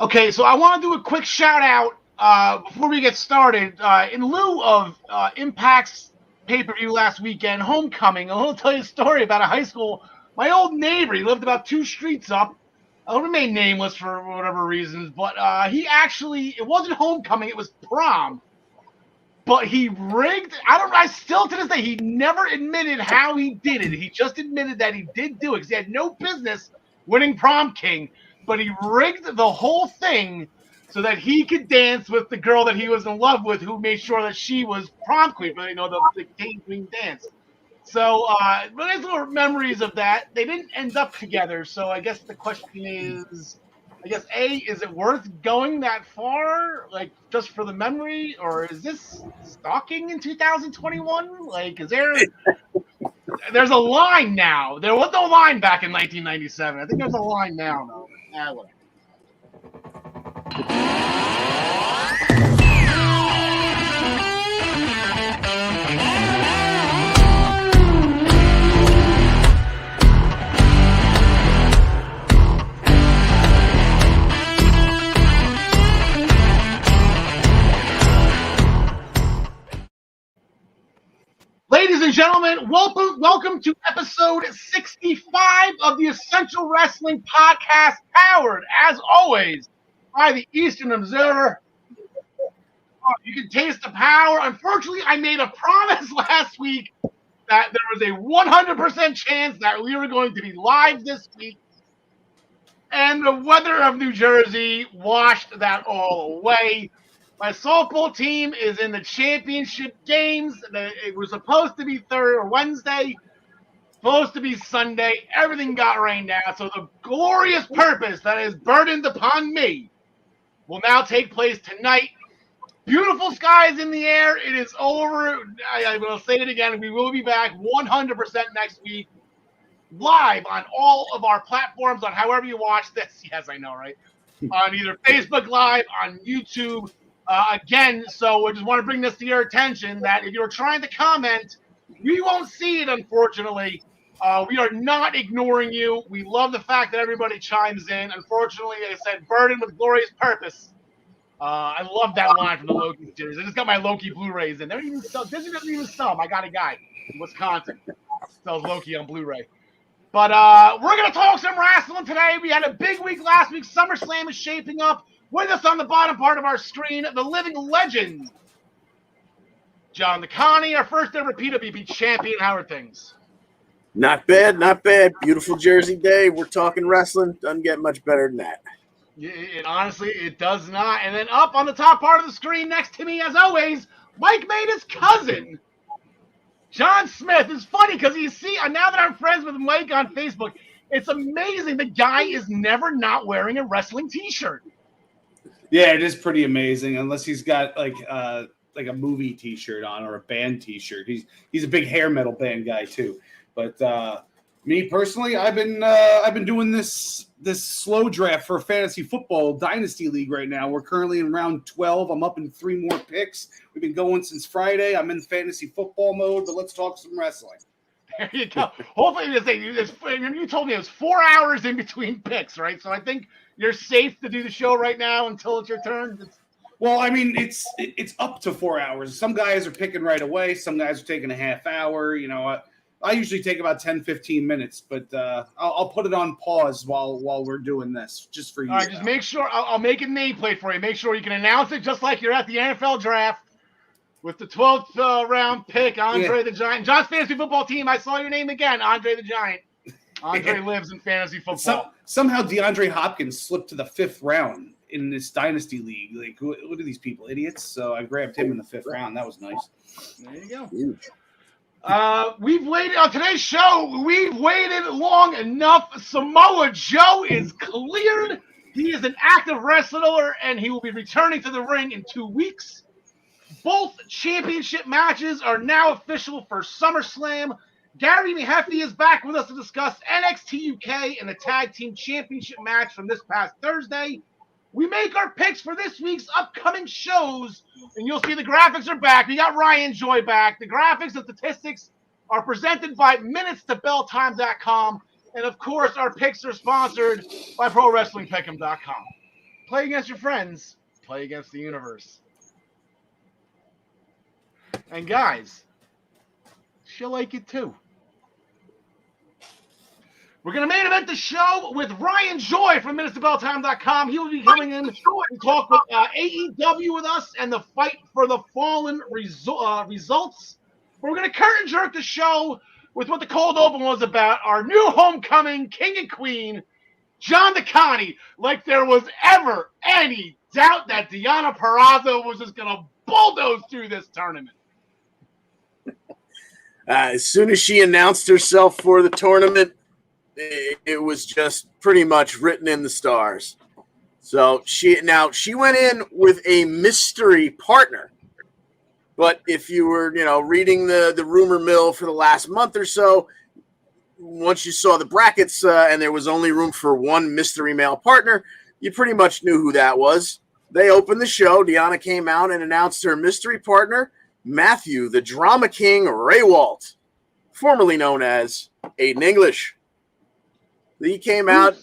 Okay, so I want to do a quick shout out before we get started. In lieu of Impact's pay-per-view last weekend, Homecoming, I want to tell you a story about a high school. My old neighbor, he lived about 2 streets up. I'll remain nameless for whatever reasons, but he actually, it wasn't Homecoming, it was prom. But he rigged, I still to this day, he never admitted how he did it. He just admitted that he did do it because he had no business winning prom king, but he rigged the whole thing so that he could dance with the girl that he was in love with, who made sure that she was prom queen, but the king queen dance. So, but there's little memories of that. They didn't end up together, so I guess the question is, A, is it worth going that far, like just for the memory, or is this stalking in 2021? Like, there's a line now. There was no line back in 1997. I think there's a line now, though. Whatever. Ladies and gentlemen, welcome to episode 65 of the Essential Wrestling Podcast, powered, as always, by the Eastern Observer. You can taste the power. Unfortunately, I made a promise last week that there was a 100% chance that we were going to be live this week, and the weather of New Jersey washed that all away. My softball team is in the championship games. It was supposed to be Wednesday, supposed to be Sunday. Everything got rained out. So the glorious purpose that is burdened upon me will now take place tonight. Beautiful skies in the air. It is over. I will say it again. We will be back 100% next week, live on all of our platforms, on however you watch this. Yes, I know, right? On either Facebook Live, on YouTube. Again, so I just want to bring this to your attention that if you're trying to comment, we won't see it, unfortunately. We are not ignoring you. We love the fact that everybody chimes in. Unfortunately, like I said, burdened with glorious purpose. I love that line from the Loki series. I just got my Loki Blu-rays in. Disney doesn't even sell them. I got a guy in Wisconsin sells Loki on Blu-ray. But we're going to talk some wrestling today. We had a big week last week. SummerSlam is shaping up. With us on the bottom part of our screen, the living legend, John Connie, our first ever PWP champion. How are things? Not bad, not bad. Beautiful Jersey day. We're talking wrestling. Doesn't get much better than that. Honestly, it does not. And then up on the top part of the screen next to me, as always, Mike made his cousin, John Smith. It's funny because you see, now that I'm friends with Mike on Facebook, it's amazing. The guy is never not wearing a wrestling t-shirt. Yeah, it is pretty amazing. Unless he's got like a movie T-shirt on or a band T-shirt. He's a big hair metal band guy too. But me personally, I've been doing this slow draft for fantasy football dynasty league right now. We're currently in round 12. I'm up in 3 more picks. We've been going since Friday. I'm in fantasy football mode. But let's talk some wrestling. There you go. Hopefully, you told me it was 4 hours in between picks, right? So I think you're safe to do the show right now until it's your turn. Well, I mean, it's up to 4 hours. Some guys are picking right away. Some guys are taking a half hour. You know, I usually take about 10, 15 minutes, but I'll put it on pause while we're doing this, just for you. All right, just make sure. I'll make a nameplate for you. Make sure you can announce it just like you're at the NFL draft. With the 12th round pick, Andre the Giant. John's fantasy football team, I saw your name again, Andre the Giant. Andre lives in fantasy football. Somehow DeAndre Hopkins slipped to the 5th round in this dynasty league. Like, what are these people, idiots? So I grabbed him in the 5th round. That was nice. There you go. We've waited on today's show. We've waited long enough. Samoa Joe is cleared. He is an active wrestler, and he will be returning to the ring in 2 weeks. Both championship matches are now official for SummerSlam. Gary Mehaffy is back with us to discuss NXT UK and the Tag Team Championship match from this past Thursday. We make our picks for this week's upcoming shows, and you'll see the graphics are back. We got Ryan Joy back. The graphics and statistics are presented by MinutesToBellTime.com, and of course, our picks are sponsored by ProWrestlingPick'em.com. play against your friends, play against the universe. And guys, she'll like it too. We're going to main event the show with Ryan Joy from MinutesToBellTime.com. He will be coming in to talk with AEW with us and the Fight for the Fallen results. We're going to curtain jerk the show with what the cold open was about, our new homecoming king and queen, John DeConnie, like there was ever any doubt that Deonna Purrazzo was just going to bulldoze through this tournament. As soon as she announced herself for the tournament, it was just pretty much written in the stars. So she went in with a mystery partner. But if you were, reading the rumor mill for the last month or so, once you saw the brackets and there was only room for one mystery male partner, you pretty much knew who that was. They opened the show. Deonna came out and announced her mystery partner, Matthew, the Drama King Raywalt, formerly known as Aiden English. He came out,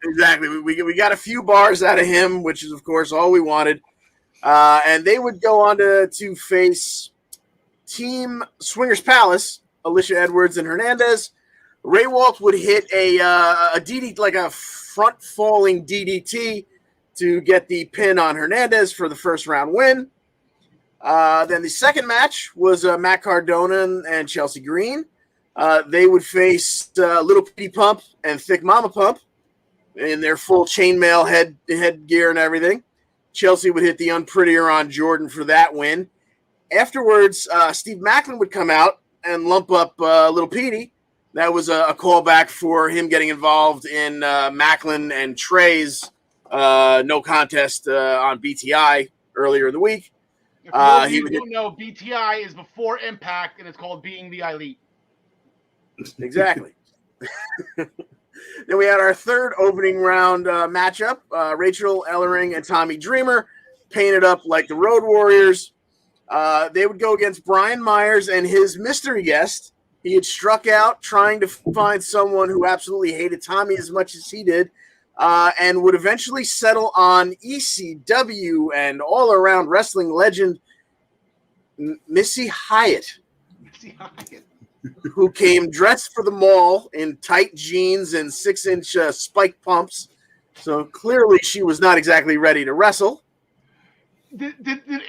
exactly. We got a few bars out of him, which is, of course, all we wanted. And they would go on to face Team Swingers Palace, Alicia Edwards and Hernandez. Raywalt would hit a DDT, like a front-falling DDT, to get the pin on Hernandez for the first round win. Then the second match was Matt Cardona and Chelsea Green. They would face Little Petey Pump and Thick Mama Pump in their full chainmail headgear and everything. Chelsea would hit the unprettier on Jordan for that win. Afterwards, Steve Macklin would come out and lump up Little Petey. That was a callback for him getting involved in Macklin and Trey's no contest on BTI earlier in the week. If those of you who don't know, BTI is before Impact, and it's called Being the Elite. Exactly. Then we had our third opening round matchup. Rachel Ellering and Tommy Dreamer painted up like the Road Warriors. They would go against Brian Myers and his mystery guest. He had struck out trying to find someone who absolutely hated Tommy as much as he did, and would eventually settle on ECW and all-around wrestling legend Missy Hyatt. Missy Hyatt. Who came dressed for the mall in tight jeans and 6-inch spike pumps. So clearly she was not exactly ready to wrestle. Did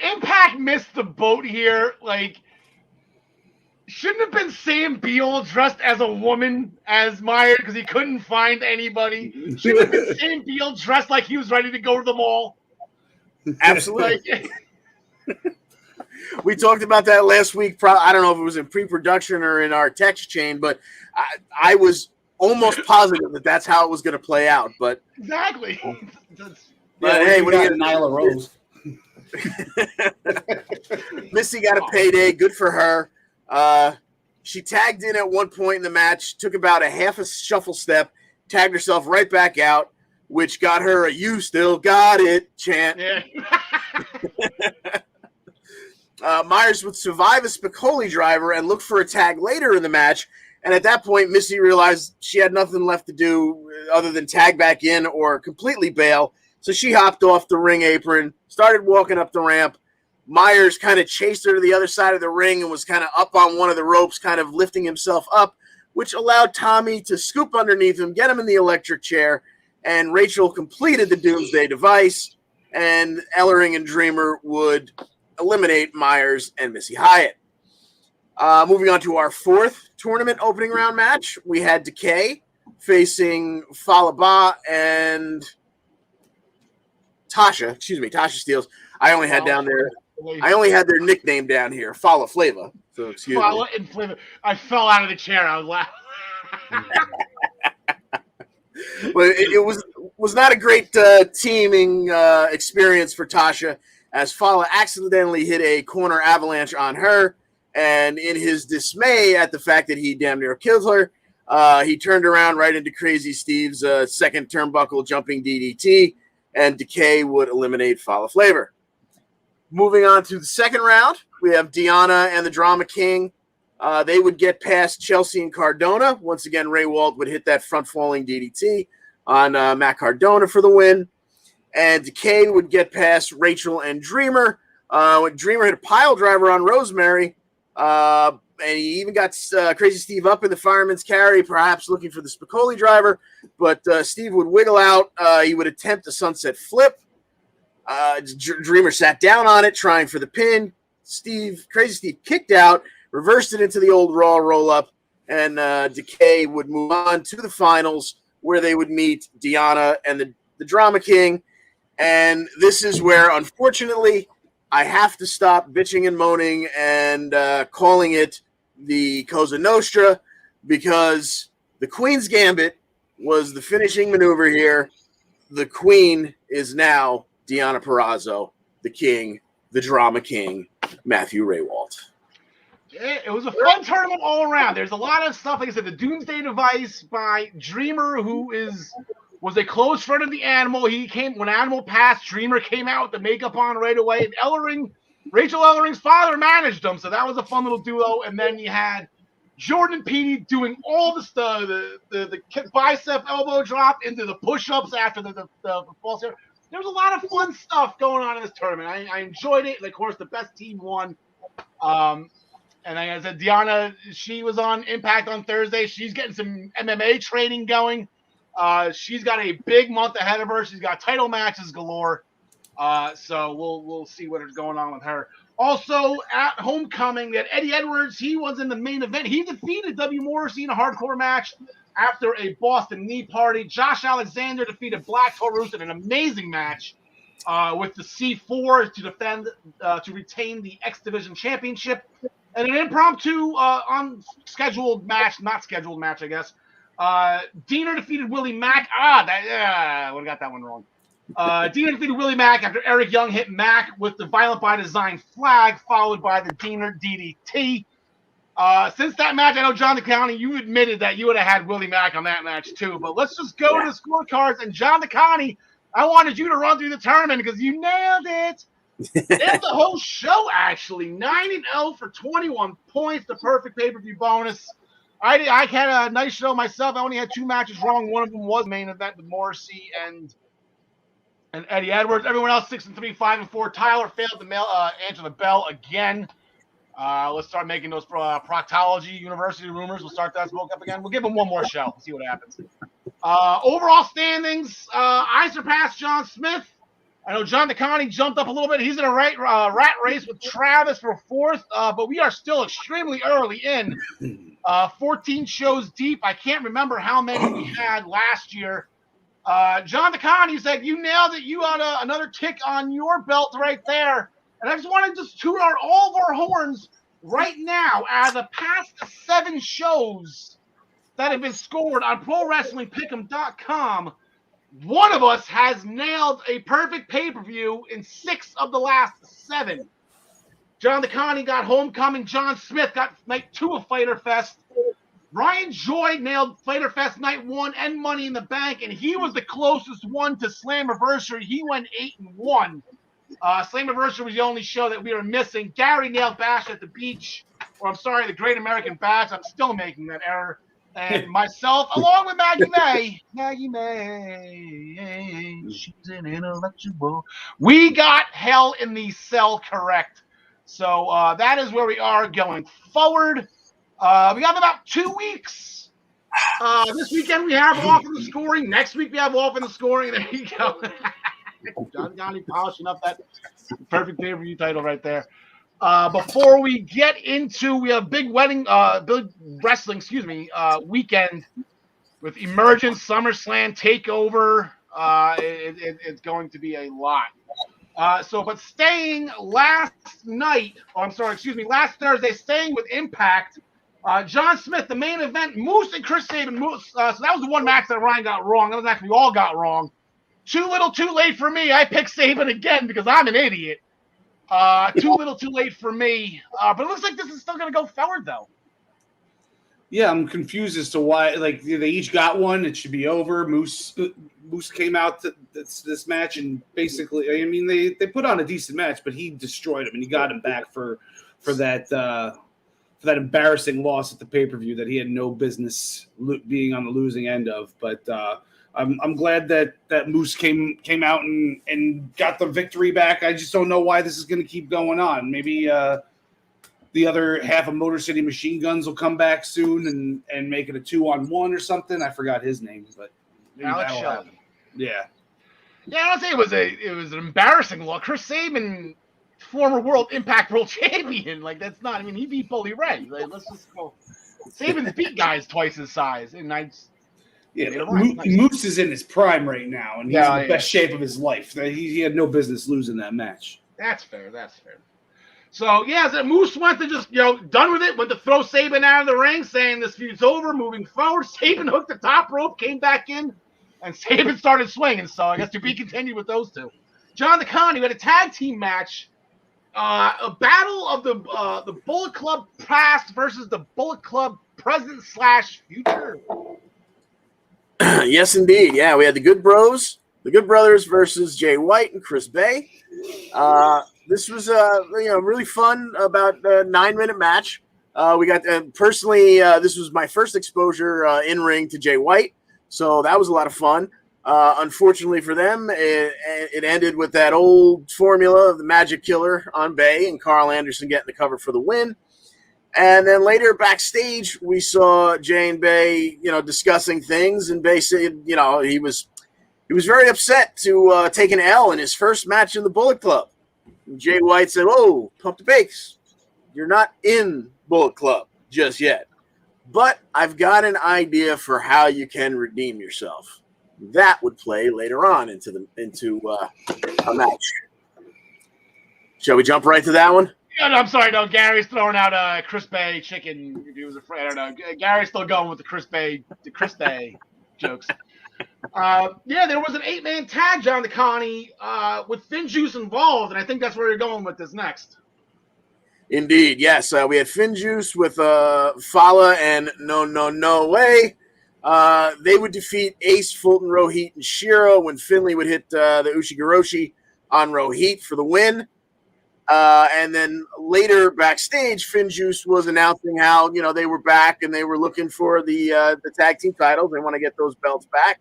Impact miss the boat here? Like, shouldn't have been Sam Beal dressed as a woman as Myers because he couldn't find anybody. Shouldn't have been Sam Beal dressed like he was ready to go to the mall. Absolutely. We talked about that last week. I don't know if it was in pre-production or in our text chain, but I was almost positive that that's how it was going to play out. But exactly. But hey, what do you Nyla Rose? Missy got a payday. Good for her. She tagged in at one point in the match, took about a half a shuffle step, tagged herself right back out, which got her a "You Still Got It" chant. Yeah. Myers would survive a Spicoli driver and look for a tag later in the match. And at that point, Missy realized she had nothing left to do other than tag back in or completely bail. So she hopped off the ring apron, started walking up the ramp. Myers kind of chased her to the other side of the ring and was kind of up on one of the ropes, kind of lifting himself up, which allowed Tommy to scoop underneath him, get him in the electric chair. And Rachel completed the Doomsday Device, and Ellering and Dreamer would eliminate Myers and Missy Hyatt. Moving on to our fourth tournament opening round match, we had Decay facing Falaba and Tasha. Excuse me, Tasha Steelz. I only had their nickname down here, Fala Flava. So excuse Fala me. and Flava. I fell out of the chair. I was laughing. Well, it was not a great teaming experience for Tasha, as Fala accidentally hit a corner avalanche on her, and in his dismay at the fact that he damn near killed her, he turned around right into Crazy Steve's second turnbuckle jumping DDT, and Decay would eliminate Fala Flavor. Moving on to the second round, we have Deonna and the Drama King They would get past Chelsea and Cardona. Once again, Ray Walt would hit that front-falling DDT on Matt Cardona for the win. And Decay would get past Rachel and Dreamer. When Dreamer hit a pile driver on Rosemary, and he even got Crazy Steve up in the fireman's carry, perhaps looking for the Spicoli driver. But Steve would wiggle out. He would attempt a sunset flip. Dreamer sat down on it, trying for the pin. Crazy Steve kicked out, reversed it into the old Raw roll-up, and Decay would move on to the finals where they would meet Deonna and the Drama King. And this is where, unfortunately, I have to stop bitching and moaning and calling it the Cosa Nostra, because the Queen's Gambit was the finishing maneuver here. The Queen is now Deonna Purrazzo, the King, the Drama King, Matthew Ray Walt. It was a fun tournament all around. There's a lot of stuff. Like I said, the Doomsday Device by Dreamer, who was a close friend of the Animal. He came when Animal passed. Dreamer came out with the makeup on right away. And Rachel Ellering's father managed them, so that was a fun little duo. And then you had Jordan and Petey doing all the stuff, the bicep elbow drop into the push-ups after the false air. There was a lot of fun stuff going on in this tournament. I enjoyed it. And of course, the best team won. And like I said, Deonna, she was on Impact on Thursday. She's getting some MMA training going. She's got a big month ahead of her. She's got title matches galore. So we'll see what is going on with her. Also at Homecoming, that Eddie Edwards, he was in the main event. He defeated W. Morrissey in a hardcore match after a Boston knee party. Josh Alexander defeated Black Taurus in an amazing match with the C4 to defend to retain the X Division Championship. And an impromptu unscheduled match, not scheduled match, I guess. Diener defeated Willie Mack. I would have got that one wrong. Diener defeated Willie Mack after Eric Young hit Mack with the Violent by Design flag, followed by the Diener DDT. Since that match, I know, John DeCounty, you admitted that you would have had Willie Mack on that match too. But let's just go to the scorecards. And John DeCounty, I wanted you to run through the tournament because you nailed it. And the whole show, actually. 9-0 for 21 points, the perfect pay-per-view bonus. I had a nice show myself. I only had 2 matches wrong. One of them was main event with Morrissey and Eddie Edwards. Everyone else 6-3, 5-4. Tyler failed to answer the bell again. Let's start making those proctology university rumors. We'll start that smoke up again. We'll give him one more show. See what happens. Overall standings, I surpassed John Smith. I know John DeCounty jumped up a little bit. He's in a rat race with Travis for 4th, but we are still extremely early in. 14 shows deep. I can't remember how many we had last year. John DeCounty said, you nailed it. You had another tick on your belt right there. And I just want to just toot all of our horns right now. Out of the past 7 shows that have been scored on ProWrestlingPick'em.com, one of us has nailed a perfect pay-per-view in 6 of the last 7. John DeCounty got Homecoming. John Smith got Night 2 of Fyter Fest. Ryan Joy nailed Fyter Fest Night 1 and Money in the Bank, and he was the closest one to Slammiversary. He went 8-1. Slammiversary was the only show that we were missing. Gary nailed Bash at the Beach, or I'm sorry, the Great American Bash. I'm still making that error. And myself, along with Maggie May, she's an intellectual. We got Hell in the Cell correct. So that is where we are going forward. We have about 2 weeks. This weekend we have off in the scoring. Next week we have off in the scoring. There you go. John Gotti polishing up that perfect pay-per-view title right there. Before we get into, we have big wrestling, weekend with Emergence, SummerSlam, TakeOver. It's going to be a lot. But staying last Thursday, staying with Impact, John Smith, the main event, Moose and Chris Sabin. So that was the one match that Ryan got wrong. That was actually we all got wrong. Too little, too late for me. I picked Sabin again because I'm an idiot. Too little, too late for me. But it looks like this is still going to go forward, though. Yeah, I'm confused as to why. Like they each got one. It should be over. Moose came out to this match and basically, I mean, they put on a decent match, but he destroyed him and he got him back for that for that embarrassing loss at the pay-per-view that he had no business being on the losing end of. But I'm glad that Moose came out and got the victory back. I just don't know why this is going to keep going on. Maybe the other half of Motor City Machine Guns will come back soon and make it a 2-on-1 or something. I forgot his name, but Alex Shelley. Yeah. Yeah, I don't say it was an embarrassing loss. Chris Sabin, former Impact World Champion, like that's not. I mean, he beat Bully Ray. Like, let's just go. Sabin's beat guys twice his size, and Moose is in his prime right now, and he's in the best shape of his life. He had no business losing that match. That's fair. So so Moose went to just done with it. Went to throw Sabin out of the ring, saying this feud's over. Moving forward, Sabin hooked the top rope, came back in. And Sabin started swinging, so I guess to be continued with those two. John DeConnie, we had a tag team match, a battle of the Bullet Club past versus the Bullet Club present / future. Yes, indeed. Yeah, we had the Good Brothers versus Jay White and Chris Bay. This was really fun, about a 9-minute match. We got personally, this was my first exposure in ring to Jay White. So that was a lot of fun. Unfortunately for them, it ended with that old formula of the Magic Killer on Bay and Karl Anderson getting the cover for the win. And then later backstage, we saw Jay and Bay, discussing things. And Bay said, he was very upset to take an L in his first match in the Bullet Club. And Jay White said, "Oh, pump the brakes. You're not in Bullet Club just yet. But I've got an idea for how you can redeem yourself." That would play later on into a match. Shall we jump right to that one? No, I'm sorry. No, Gary's throwing out Chris Bay chicken. If he was afraid, I don't know. Gary's still going with the Chris Bay jokes. There was an 8-man tag, John DeConnie, with Finjuice involved, and I think that's where you're going with this next. Indeed, yes. We had Finjuice with Fala and No Way. They would defeat Ace, Fulton, Rohit, and Shiro when Finley would hit the Ushigoroshi on Rohit for the win. And then later backstage, Finjuice was announcing how they were back and they were looking for the tag team titles. They want to get those belts back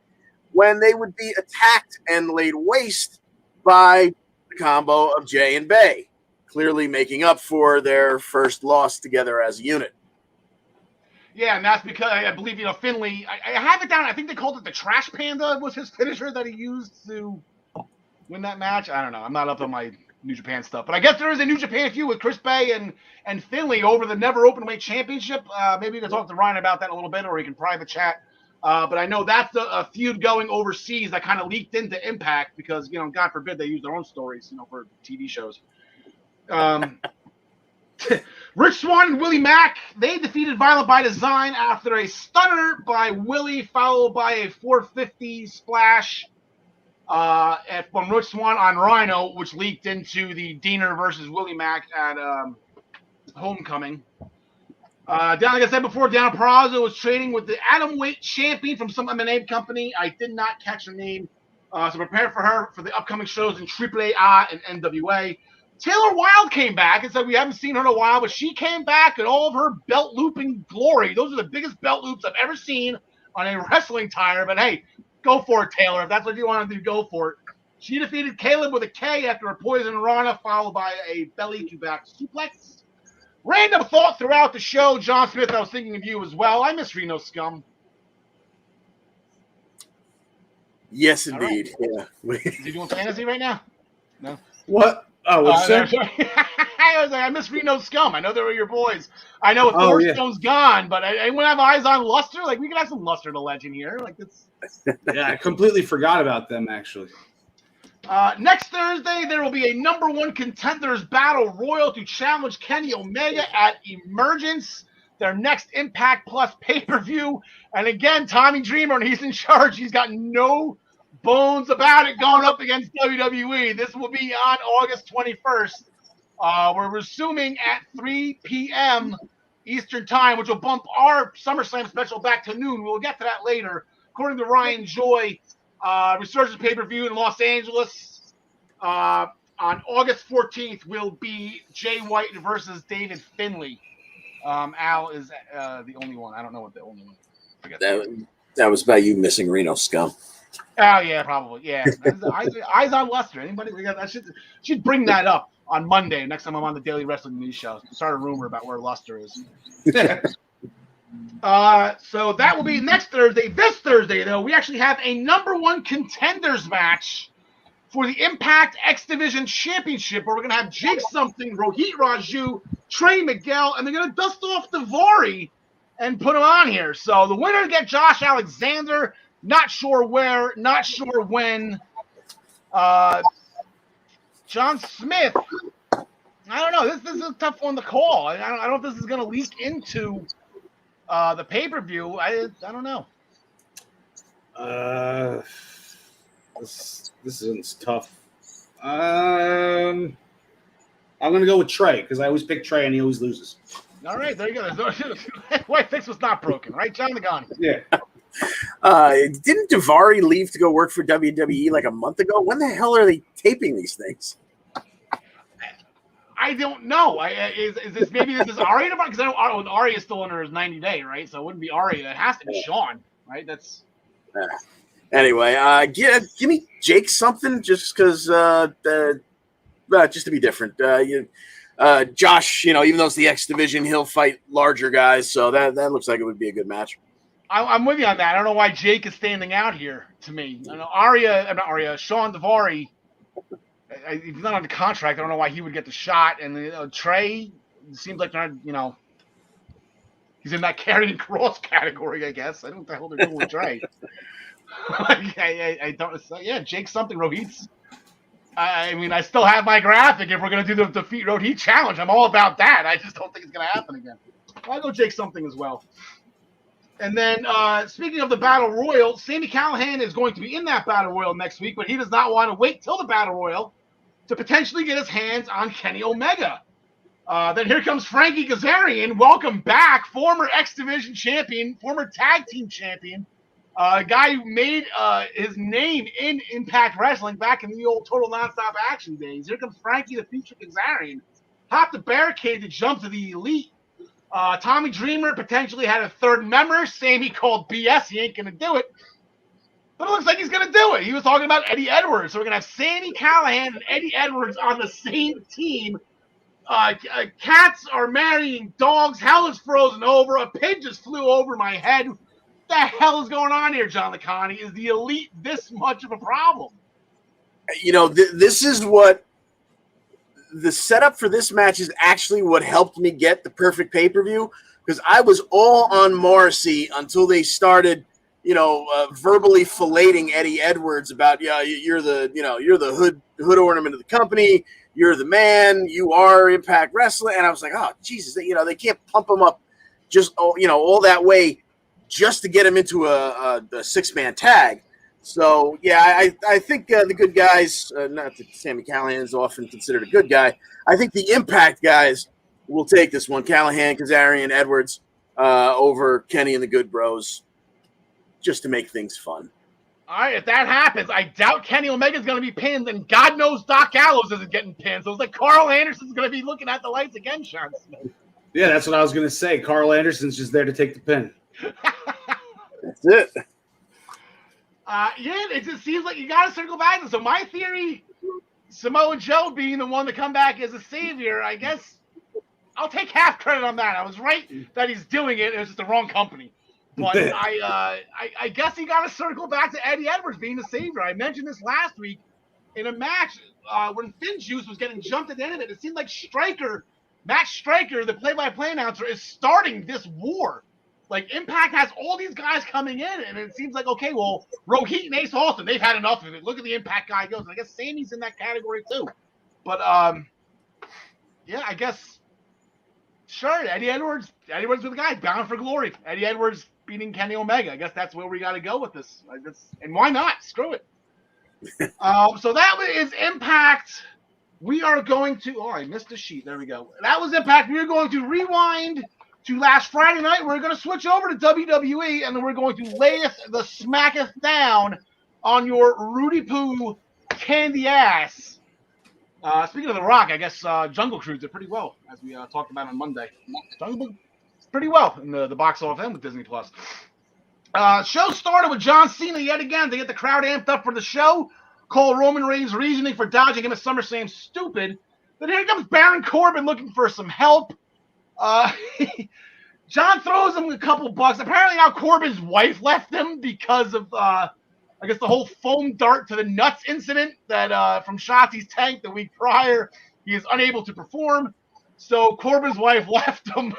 when they would be attacked and laid waste by the combo of Jay and Bay, clearly making up for their first loss together as a unit. Yeah, and that's because I believe Finley. I have it down. I think they called it the Trash Panda was his finisher that he used to win that match. I don't know. I'm not up on my New Japan stuff, but I guess there is a New Japan feud with Chris Bay and Finley over the Never Openweight Championship. Maybe we can talk to Ryan about that a little bit, or he can private chat. But I know that's a feud going overseas that kind of leaked into Impact because God forbid they use their own stories for TV shows. Rich Swann and Willie Mack, they defeated Violent by Design after a stunner by Willie, followed by a 450 splash from Rich Swann on Rhino, which leaked into the Diener versus Willie Mack at Homecoming. Like I said before, Deonna Purrazzo was training with the Atomweight champion from some MMA company. I did not catch her name. So prepare for her for the upcoming shows in AAA and NWA. Taylor Wilde came back and said we haven't seen her in a while, but she came back in all of her belt looping glory. Those are the biggest belt loops I've ever seen on a wrestling tire. But hey, go for it, Taylor. If that's what you want to do, go for it. She defeated Caleb with a K after a poison rana, followed by a belly to back suplex. Random thought throughout the show, John Smith, I was thinking of you as well. I miss Reno Scum. Yes, indeed. Right. Yeah. Is he doing fantasy right now? No. What? Oh, what's that? I was like, I miss Reno Scum. I know they were your boys. I know Thorstone's gone, but anyone have eyes on Luster? Like, we could have some Luster to legend here. Like, it's. Yeah, I completely forgot about them, actually. Next Thursday, there will be a #1 Contenders Battle Royal to challenge Kenny Omega at Emergence, their next Impact Plus pay-per-view. And again, Tommy Dreamer, and he's in charge. He's got no bones about it going up against WWE. This will be on August 21st. We're resuming at 3 p.m. Eastern Time, which will bump our SummerSlam special back to noon. We'll get to that later. According to Ryan Joy, Resurgence pay-per-view in Los Angeles on August 14th will be Jay White versus David Finley. Al is the only one. I don't know what the only one is. Forget That was about you missing Reno Scum. Oh yeah, probably. Yeah. Eyes on Luster. Anybody? I should bring that up on Monday next time I'm on the Daily Wrestling News Show. Start a rumor about where Luster is. So that will be next Thursday. This Thursday, though, we actually have a #1 contenders match for the Impact X Division Championship, where we're gonna have Jake Something, Rohit Raju, Trey Miguel, and they're gonna dust off Daivari and put him on here. So the winner get Josh Alexander. Not sure where, not sure when. John Smith. I don't know. This is a tough one to call. I don't know if this is going to leak into the pay-per-view. I don't know. This is tough. I'm going to go with Trey because I always pick Trey and he always loses. All right, there you go. White Fix was not broken, right, John Nagani? Yeah. Didn't Daivari leave to go work for WWE like a month ago? When the hell are they taping these things? I don't know. Is this maybe this is Ari? Because I know Ari is still under his 90-day, right? So it wouldn't be Ari. That has to be Sean, right? That's anyway. Give me Jake Something just because just to be different. Josh, even though it's the X Division, he'll fight larger guys, so that looks like it would be a good match. I'm with you on that. I don't know why Jake is standing out here to me. I know Sean Daivari, he's not on the contract. I don't know why he would get the shot. And Trey seems like he's in that carrying cross category, I guess. I don't know what the hell they're doing with Trey. I don't. Yeah, Jake Something, Rohit's. I mean, I still have my graphic. If we're going to do the Defeat Rohit challenge, I'm all about that. I just don't think it's going to happen again. I'll go Jake Something as well. And then, speaking of the Battle Royal, Sami Callihan is going to be in that Battle Royal next week, but he does not want to wait till the Battle Royal to potentially get his hands on Kenny Omega. Then here comes Frankie Kazarian. Welcome back, former X Division champion, former tag team champion, a guy who made his name in Impact Wrestling back in the old Total Nonstop Action days. Here comes Frankie the Future Kazarian. Hopped the barricade to jump to the Elite. Tommy Dreamer potentially had a third member. Sammy called BS. He ain't going to do it. But it looks like he's going to do it. He was talking about Eddie Edwards. So we're going to have Sami Callihan and Eddie Edwards on the same team. Cats are marrying dogs. Hell is frozen over. A pig just flew over my head. What the hell is going on here, John Licani? Is the Elite this much of a problem? This is what the setup for this match is actually what helped me get the perfect pay-per-view, because I was all on Morrissey until they started, verbally filleting Eddie Edwards about, you're the hood ornament of the company, you're the man, you are Impact Wrestling, and I was like, oh Jesus, they can't pump him up just all that way just to get him into a six-man tag. So, yeah, I think the good guys, not that Sami Callihan is often considered a good guy, I think the Impact guys will take this one. Callihan, Kazarian, Edwards over Kenny and the Good Bros, just to make things fun. All right, if that happens, I doubt Kenny Omega's going to be pinned, and God knows Doc Gallows isn't getting pinned. So it's like Karl Anderson's going to be looking at the lights again, Sean Smith. Yeah, that's what I was going to say. Karl Anderson's just there to take the pin. That's it. It just seems like you got to circle back. So my theory, Samoa Joe being the one to come back as a savior, I guess I'll take half credit on that. I was right that he's doing it. It was just the wrong company. But I guess you got to circle back to Eddie Edwards being the savior. I mentioned this last week in a match when Finn Juice was getting jumped at the end of it. It seemed like Matt Striker, the play-by-play announcer, is starting this war. Like, Impact has all these guys coming in, and it seems like, okay, well, Rohit and Ace Austin, they've had enough of it. Look at the Impact guy goes. And I guess Sammy's in that category, too. But, yeah, I guess, sure, Eddie Edwards with the guy, bound for glory. Eddie Edwards beating Kenny Omega. I guess that's where we got to go with this. And why not? Screw it. So that is Impact. We are going to, I missed a sheet. There we go. That was Impact. We are going to rewind to last Friday night. We're going to switch over to WWE, and then we're going to layeth the smacketh down on your Rudy Poo candy ass. Speaking of The Rock, I guess Jungle Cruise did pretty well, as we talked about on Monday. pretty well in the box office and with Disney Plus. Show started with John Cena yet again to get the crowd amped up for the show. Call Roman Reigns' reasoning for dodging him at SummerSlam stupid. Then here comes Baron Corbin looking for some help. John throws him a couple bucks. Apparently now Corbin's wife left him because of, I guess, the whole foam dart to the nuts incident that from Shotzi's tank the week prior. He is unable to perform. So Corbin's wife left him.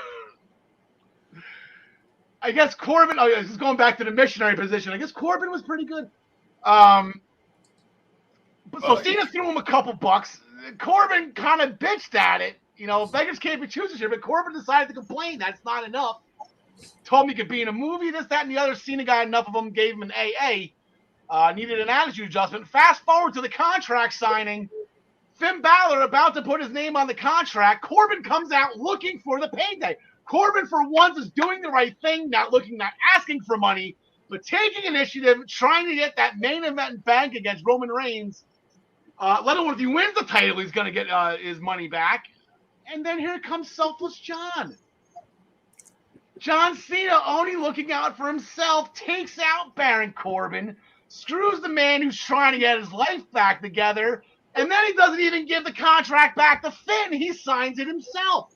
I guess Corbin, this is going back to the missionary position. I guess Corbin was pretty good. So Cena threw him a couple bucks. Corbin kind of bitched at it. You know, beggars can't be choosers here, but Corbin decided to complain. That's not enough. Told me he could be in a movie, this, that, and the other. Cena got enough of them, gave him an AA. Needed an attitude adjustment. Fast forward to the contract signing. Finn Balor about to put his name on the contract. Corbin comes out looking for the payday. Corbin, for once, is doing the right thing, not asking for money, but taking initiative, trying to get that main event bank against Roman Reigns. Let alone if he wins the title, he's going to get his money back. And then here comes Selfless John. John Cena, only looking out for himself, takes out Baron Corbin, screws the man who's trying to get his life back together, and then he doesn't even give the contract back to Finn. He signs it himself.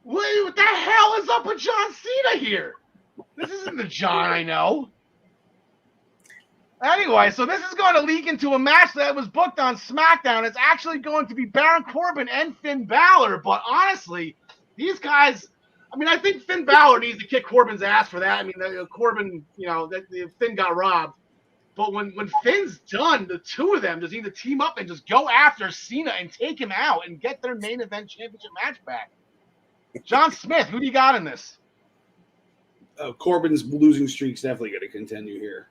What the hell is up with John Cena here? This isn't the John I know. Anyway, so this is going to leak into a match that was booked on SmackDown. It's actually going to be Baron Corbin and Finn Balor. But honestly, these guys, I mean, I think Finn Balor needs to kick Corbin's ass for that. I mean, Corbin, you know, Finn got robbed. But when Finn's done, the two of them just need to team up and just go after Cena and take him out and get their main event championship match back. John Smith, who do you got in this? Corbin's losing streak's definitely going to continue here.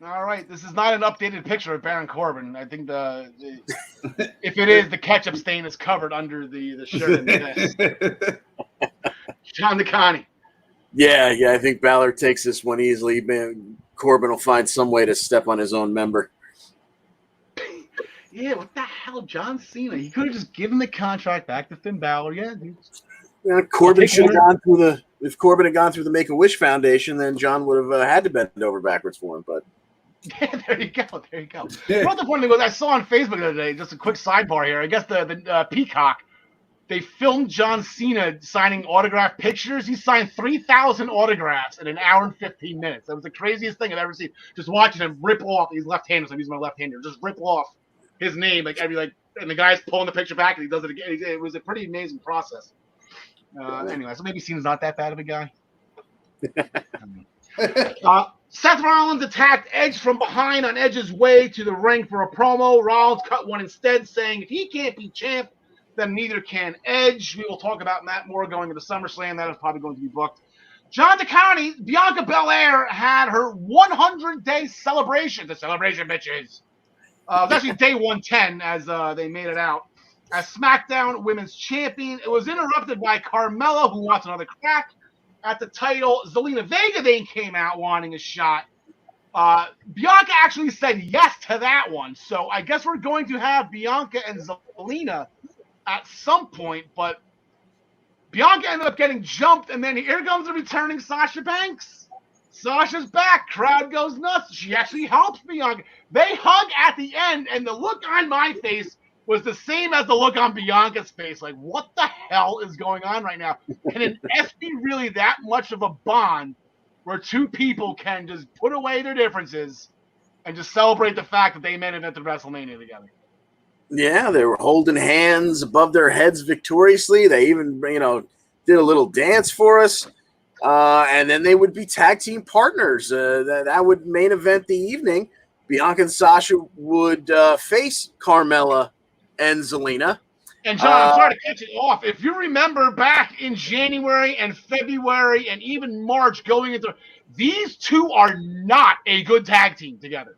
All right, this is not an updated picture of Baron Corbin. I think if it is, the ketchup stain is covered under the shirt and the vest. John DeConnie. Yeah, I think Balor takes this one easily. Man, Corbin will find some way to step on his own member. Yeah, what the hell, John Cena? He could have just given the contract back to Finn Balor. Yeah, Corbin should have gone through if Corbin had gone through the Make-A-Wish Foundation, then John would have had to bend over backwards for him. But yeah, there you go. Yeah. What the funny thing was, I saw on Facebook the other day, just a quick sidebar here. I guess the Peacock, they filmed John Cena signing autograph pictures. He signed 3,000 autographs in an hour and 15 minutes. That was the craziest thing I've ever seen. Just watching him rip off. He's left-handed, so I'm using my left hand here. Just rip off his name, and the guy's pulling the picture back, and he does it again. It was a pretty amazing process. Anyway, so maybe Cena's not that bad of a guy. Seth Rollins attacked Edge from behind on Edge's way to the ring for a promo. Rollins cut one instead, saying if he can't be champ, then neither can Edge. We will talk about Matt Moore going into SummerSlam. That is probably going to be booked. John DeConnie, Bianca Belair had her 100-day celebration. The celebration, bitches. It was actually day 110 as they made it out. As SmackDown Women's Champion, it was interrupted by Carmella, who wants another crack at the title. Zelina Vega then came out wanting a shot. Bianca actually said yes to that one. So I guess we're going to have Bianca and Zelina at some point. But Bianca ended up getting jumped, and then here comes the returning Sasha Banks. Sasha's back. Crowd goes nuts. She actually helps Bianca. They hug at the end, and the look on my face was the same as the look on Bianca's face. Like, what the hell is going on right now? Can an F be really that much of a bond where two people can just put away their differences and just celebrate the fact that they main evented WrestleMania together? Yeah, they were holding hands above their heads victoriously. They even, did a little dance for us. And then they would be tag team partners. That would main event the evening. Bianca and Sasha would face Carmella and Zelina. And John, I'm sorry to cut you off. If you remember back in January and February and even March going into – these two are not a good tag team together.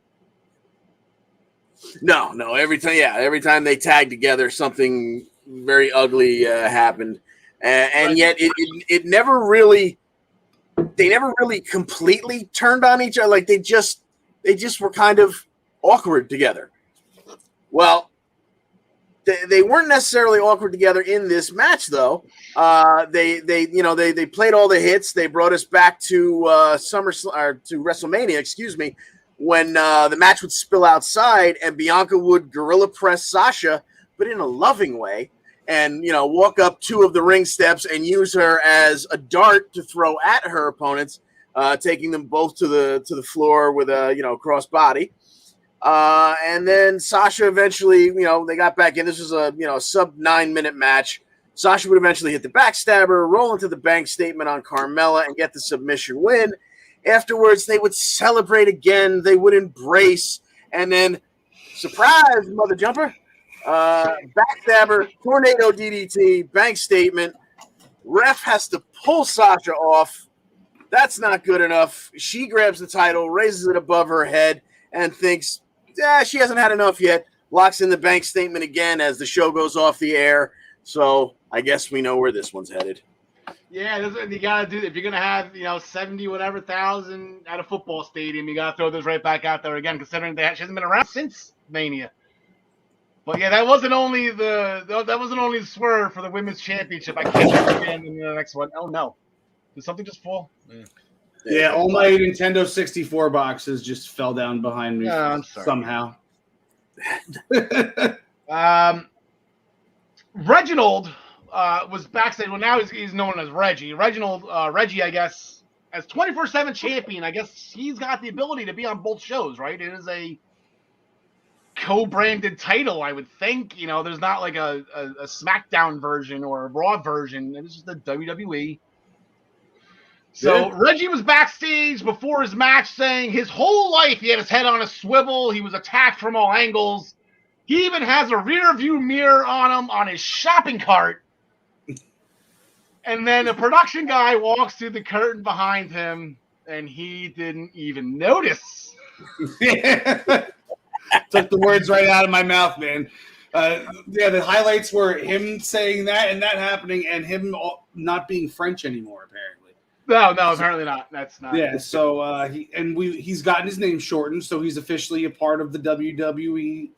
No. Every time they tag together, something very ugly happened. And yet it never really – they never really completely turned on each other. Like they just were kind of awkward together. Well, They weren't necessarily awkward together in this match, though. They played all the hits. They brought us back to to WrestleMania, excuse me, when the match would spill outside and Bianca would gorilla press Sasha, but in a loving way, and walk up 2 of the ring steps and use her as a dart to throw at her opponents, taking them both to the floor with a cross body. And then Sasha eventually, they got back in. This was a sub 9-minute match. Sasha would eventually hit the backstabber, roll into the bank statement on Carmella, and get the submission win. Afterwards, they would celebrate again. They would embrace, and then surprise, mother jumper, backstabber, tornado DDT, bank statement. Ref has to pull Sasha off. That's not good enough. She grabs the title, raises it above her head, and thinks, she hasn't had enough yet. Locks in the bank statement again as the show goes off the air. So I guess we know where this one's headed. Yeah, you gotta do. If you're gonna have 70 whatever thousand at a football stadium, you gotta throw this right back out there again. Considering she hasn't been around since Mania. But yeah, that wasn't only the swerve for the women's championship. I can't do again in the next one. Oh no, did something just fall? Yeah, all my Nintendo 64 boxes just fell down behind me somehow. Reginald was backstage. Well, now he's known as Reggie. Reggie, I guess, as 24/7 champion, I guess he's got the ability to be on both shows, right? It is a co-branded title, I would think. There's not like a SmackDown version or a Raw version. It's just the WWE. So Reggie was backstage before his match saying his whole life he had his head on a swivel. He was attacked from all angles. He even has a rear view mirror on him on his shopping cart. And then a production guy walks through the curtain behind him, and he didn't even notice. Took the words right out of my mouth, man. The highlights were him saying that and that happening, and him not being French anymore, apparently. No, apparently not. That's not. Yeah, so he's gotten his name shortened, so he's officially a part of the WWE.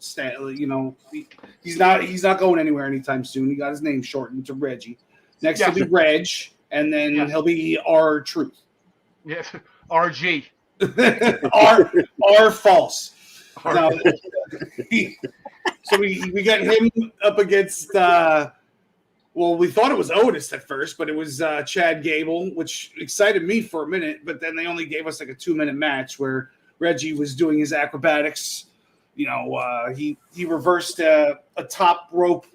He's not going anywhere anytime soon. He got his name shortened to Reggie. Next he'll be Reg, and then he'll be R-Truth. Yes, RG. R false. Now, so we got him up against. We thought it was Otis at first, but it was Chad Gable, which excited me for a minute. But then they only gave us like a 2-minute match where Reggie was doing his acrobatics. He reversed a top rope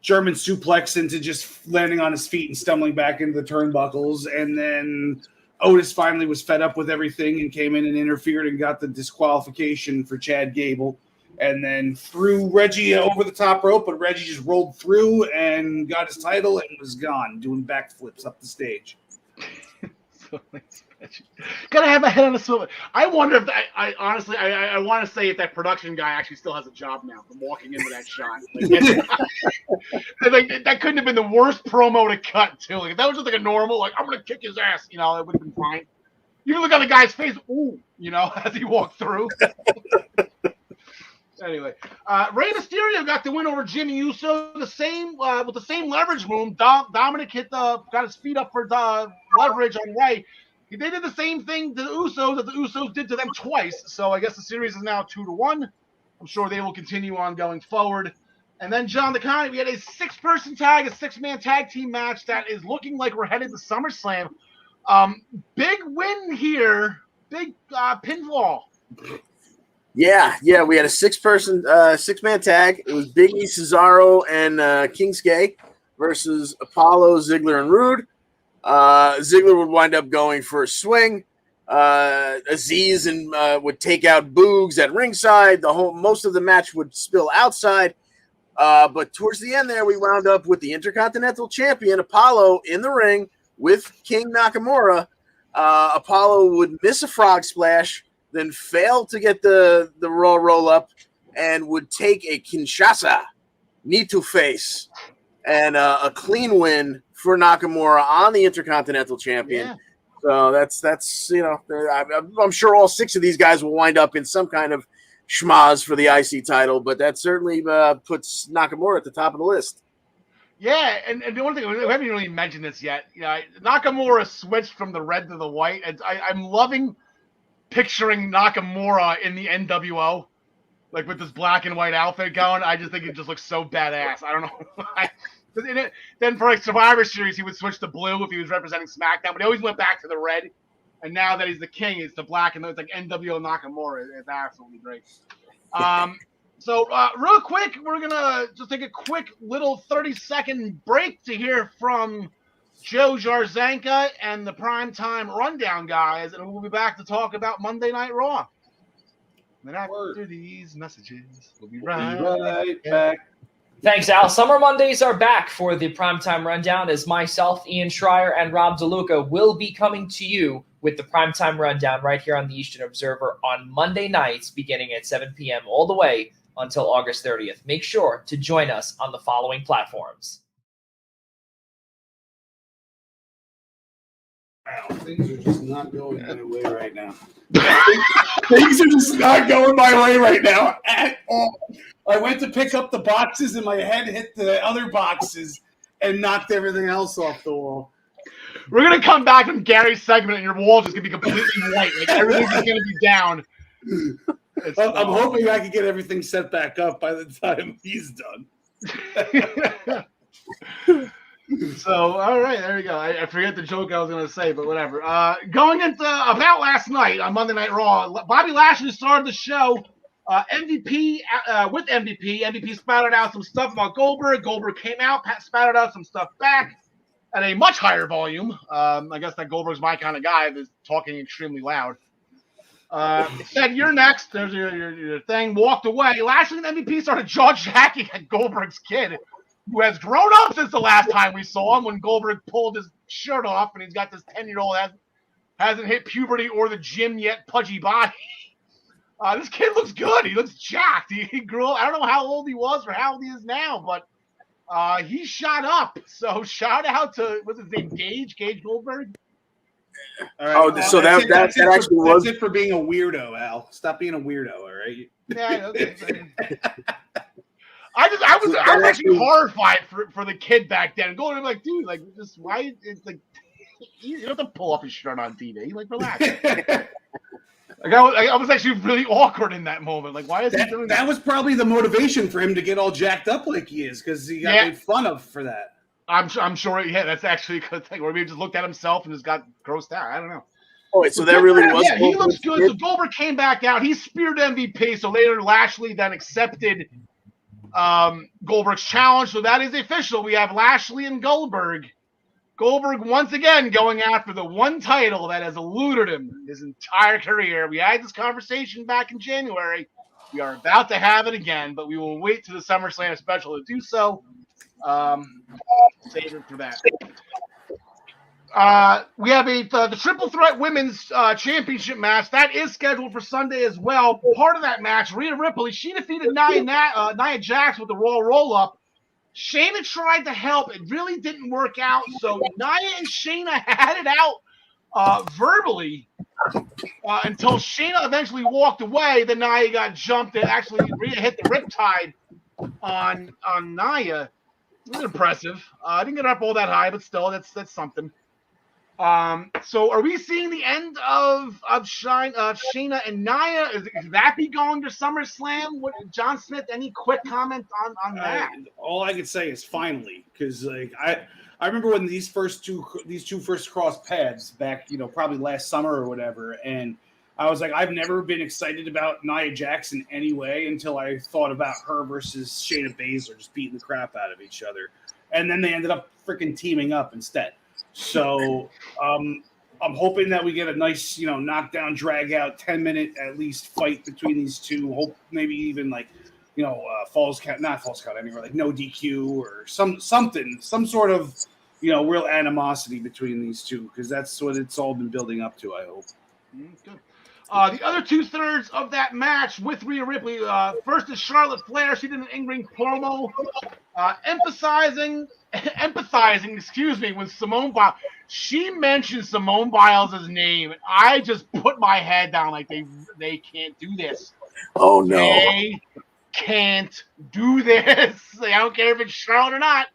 German suplex into just landing on his feet and stumbling back into the turnbuckles. And then Otis finally was fed up with everything and came in and interfered and got the disqualification for Chad Gable. And then threw Reggie over the top rope, but Reggie just rolled through and got his title and was gone, doing backflips up the stage. Gotta have a head on a swivel. I wonder if I honestly want to say if that production guy actually still has a job now from walking into that shot. That couldn't have been the worst promo to cut too. Like if that was just like a normal, like I'm gonna kick his ass, it would have been fine. You look at the guy's face, ooh, as he walked through. Anyway, Rey Mysterio got the win over Jimmy Uso. With the same leverage move. Dominic got his feet up for leverage on Rey. They did the same thing to the Usos that the Usos did to them twice. So I guess the series is now 2-1. I'm sure they will continue on going forward. And then, John, we had a 6-man tag team match that is looking like we're headed to SummerSlam. Big win here. Big pinfall. Yeah, we had a 6-man tag. It was Big E, Cesaro, and Kingsgay versus Apollo, Ziggler, and Rude. Ziggler would wind up going for a swing. Aziz would take out Boogs at ringside. Most of the match would spill outside. But towards the end there, we wound up with the Intercontinental Champion, Apollo, in the ring with King Nakamura. Apollo would miss a frog splash, then fail to get the Raw roll-up, and would take a Kinshasa knee to face and a clean win for Nakamura on the Intercontinental Champion. Yeah. So that's I'm sure all 6 of these guys will wind up in some kind of schmaz for the IC title, but that certainly puts Nakamura at the top of the list. Yeah, and the one thing, we haven't really mentioned this yet. Nakamura switched from the red to the white. I'm loving picturing Nakamura in the NWO, like with this black and white outfit going. I just think it just looks so badass. I don't know why. Then for like Survivor Series, he would switch to blue if he was representing SmackDown, but he always went back to the red. And now that he's the king, it's the black, and it's like NWO Nakamura. It's absolutely great. So real quick, we're gonna just take a quick little 30-second break to hear from Joe Jarzanka and the Primetime Rundown guys, and we'll be back to talk about Monday Night Raw. And after these messages, we'll be right back. Thanks, Al. Summer Mondays are back for the Primetime Rundown as myself, Ian Schreier, and Rob DeLuca will be coming to you with the Primetime Rundown right here on the Eastern Observer on Monday nights beginning at 7 p.m. all the way until August 30th. Make sure to join us on the following platforms. Wow, things are just not going my way right now. Things are just not going my way right now at all. I went to pick up the boxes and my head hit the other boxes and knocked everything else off the wall. We're going to come back from Gary's segment and your wall's just going to be completely white. Like everything's just going to be down. I'm hoping I can get everything set back up by the time he's done. So, all right, there we go. I forget the joke I was going to say, but whatever. Going into about last night on Monday Night Raw, Bobby Lashley started the show. MVP with MVP. MVP spouted out some stuff about Goldberg. Goldberg came out, spouted out some stuff back at a much higher volume. I guess that Goldberg's my kind of guy that's talking extremely loud. Said, "You're next." There's your thing. Walked away. Lashley and MVP started jaw-jacking at Goldberg's kid, who has grown up since the last time we saw him when Goldberg pulled his shirt off and he's got this 10-year-old hasn't hit puberty or the gym yet, pudgy body. This kid looks good. He looks jacked. He grew up. I don't know how old he was or how old he is now, but he shot up. So shout out to, what's his name, Gage Goldberg? All right. So that actually was it for being a weirdo, Al. Stop being a weirdo, all right? Yeah. Okay. I was actually horrified for the kid back then. Going to like, dude, like, just why? It's like you don't have to pull up his shirt on TV. Like, relax. Like I was actually really awkward in that moment. Like, why is he doing that? That was probably the motivation for him to get all jacked up like he is, because he got made fun of for that. I'm sure. Yeah, that's actually a good thing. Or maybe he just looked at himself and just got grossed out. I don't know. Oh, wait, so that really was. Yeah, he looks good. So Goldberg came back out. He speared MVP. So later, Lashley then accepted Goldberg's challenge. So that is official. We have Lashley and Goldberg. Goldberg once again going after the one title that has eluded him his entire career. We had this conversation back in January. We are about to have it again, but we will wait to the SummerSlam special to do so. Save it for that. We have the Triple Threat Women's Championship match. That is scheduled for Sunday as well. Part of that match, Rhea Ripley, she defeated Nia Jax with the Royal Roll-Up. Shayna tried to help. It really didn't work out. So Nia and Shayna had it out verbally until Shayna eventually walked away. Then Nia got jumped and actually Rhea hit the riptide on Nia. It was impressive. I didn't get up all that high, but still, that's something. So are we seeing the end of Shayna and Nia? Is that be going to SummerSlam? What, John Smith, any quick comment on that? All I could say is finally, because like I remember when these two first crossed paths back, probably last summer or whatever, and I was like, I've never been excited about Nia Jax in any way until I thought about her versus Shayna Baszler just beating the crap out of each other, and then they ended up freaking teaming up instead. So I'm hoping that we get a nice, knockdown, drag out, 10-minute at least fight between these two. Hope maybe even like, not falls count anywhere, like no DQ or some sort of, real animosity between these two, because that's what it's all been building up to, I hope. Good. The other 2/3 of that match with Rhea Ripley, first is Charlotte Flair. She did an in-ring promo empathizing, with Simone Biles. She mentioned Simone Biles' name, and I just put my head down like they can't do this. Oh no. They can't do this. Like, I don't care if it's Charlotte or not.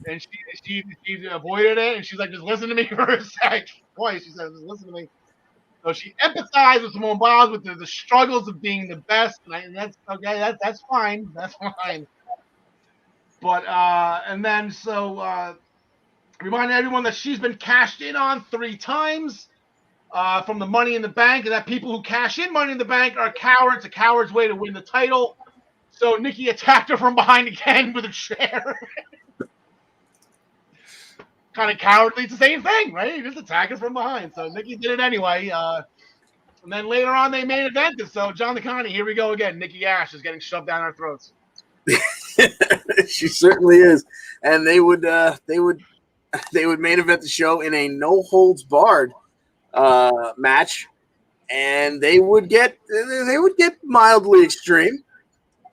And she avoided it, and she's like, just listen to me for a sec. Twice she said, just listen to me. So she empathized with Simone Biles with the struggles of being the best, and that's okay. That's fine. That's fine. But and then remind everyone that she's been cashed in on 3 times from the Money in the Bank, and that people who cash in Money in the Bank are cowards. A coward's way to win the title. So Nikki attacked her from behind again with a chair. Kind of cowardly. It's the same thing, right? You just attack her from behind. So Nikki did it anyway. And then later on, they main evented. So John DeConnie, here we go again. Nikki Ash is getting shoved down our throats. She certainly is, and they would main event the show in a no holds barred match, and they would get mildly extreme.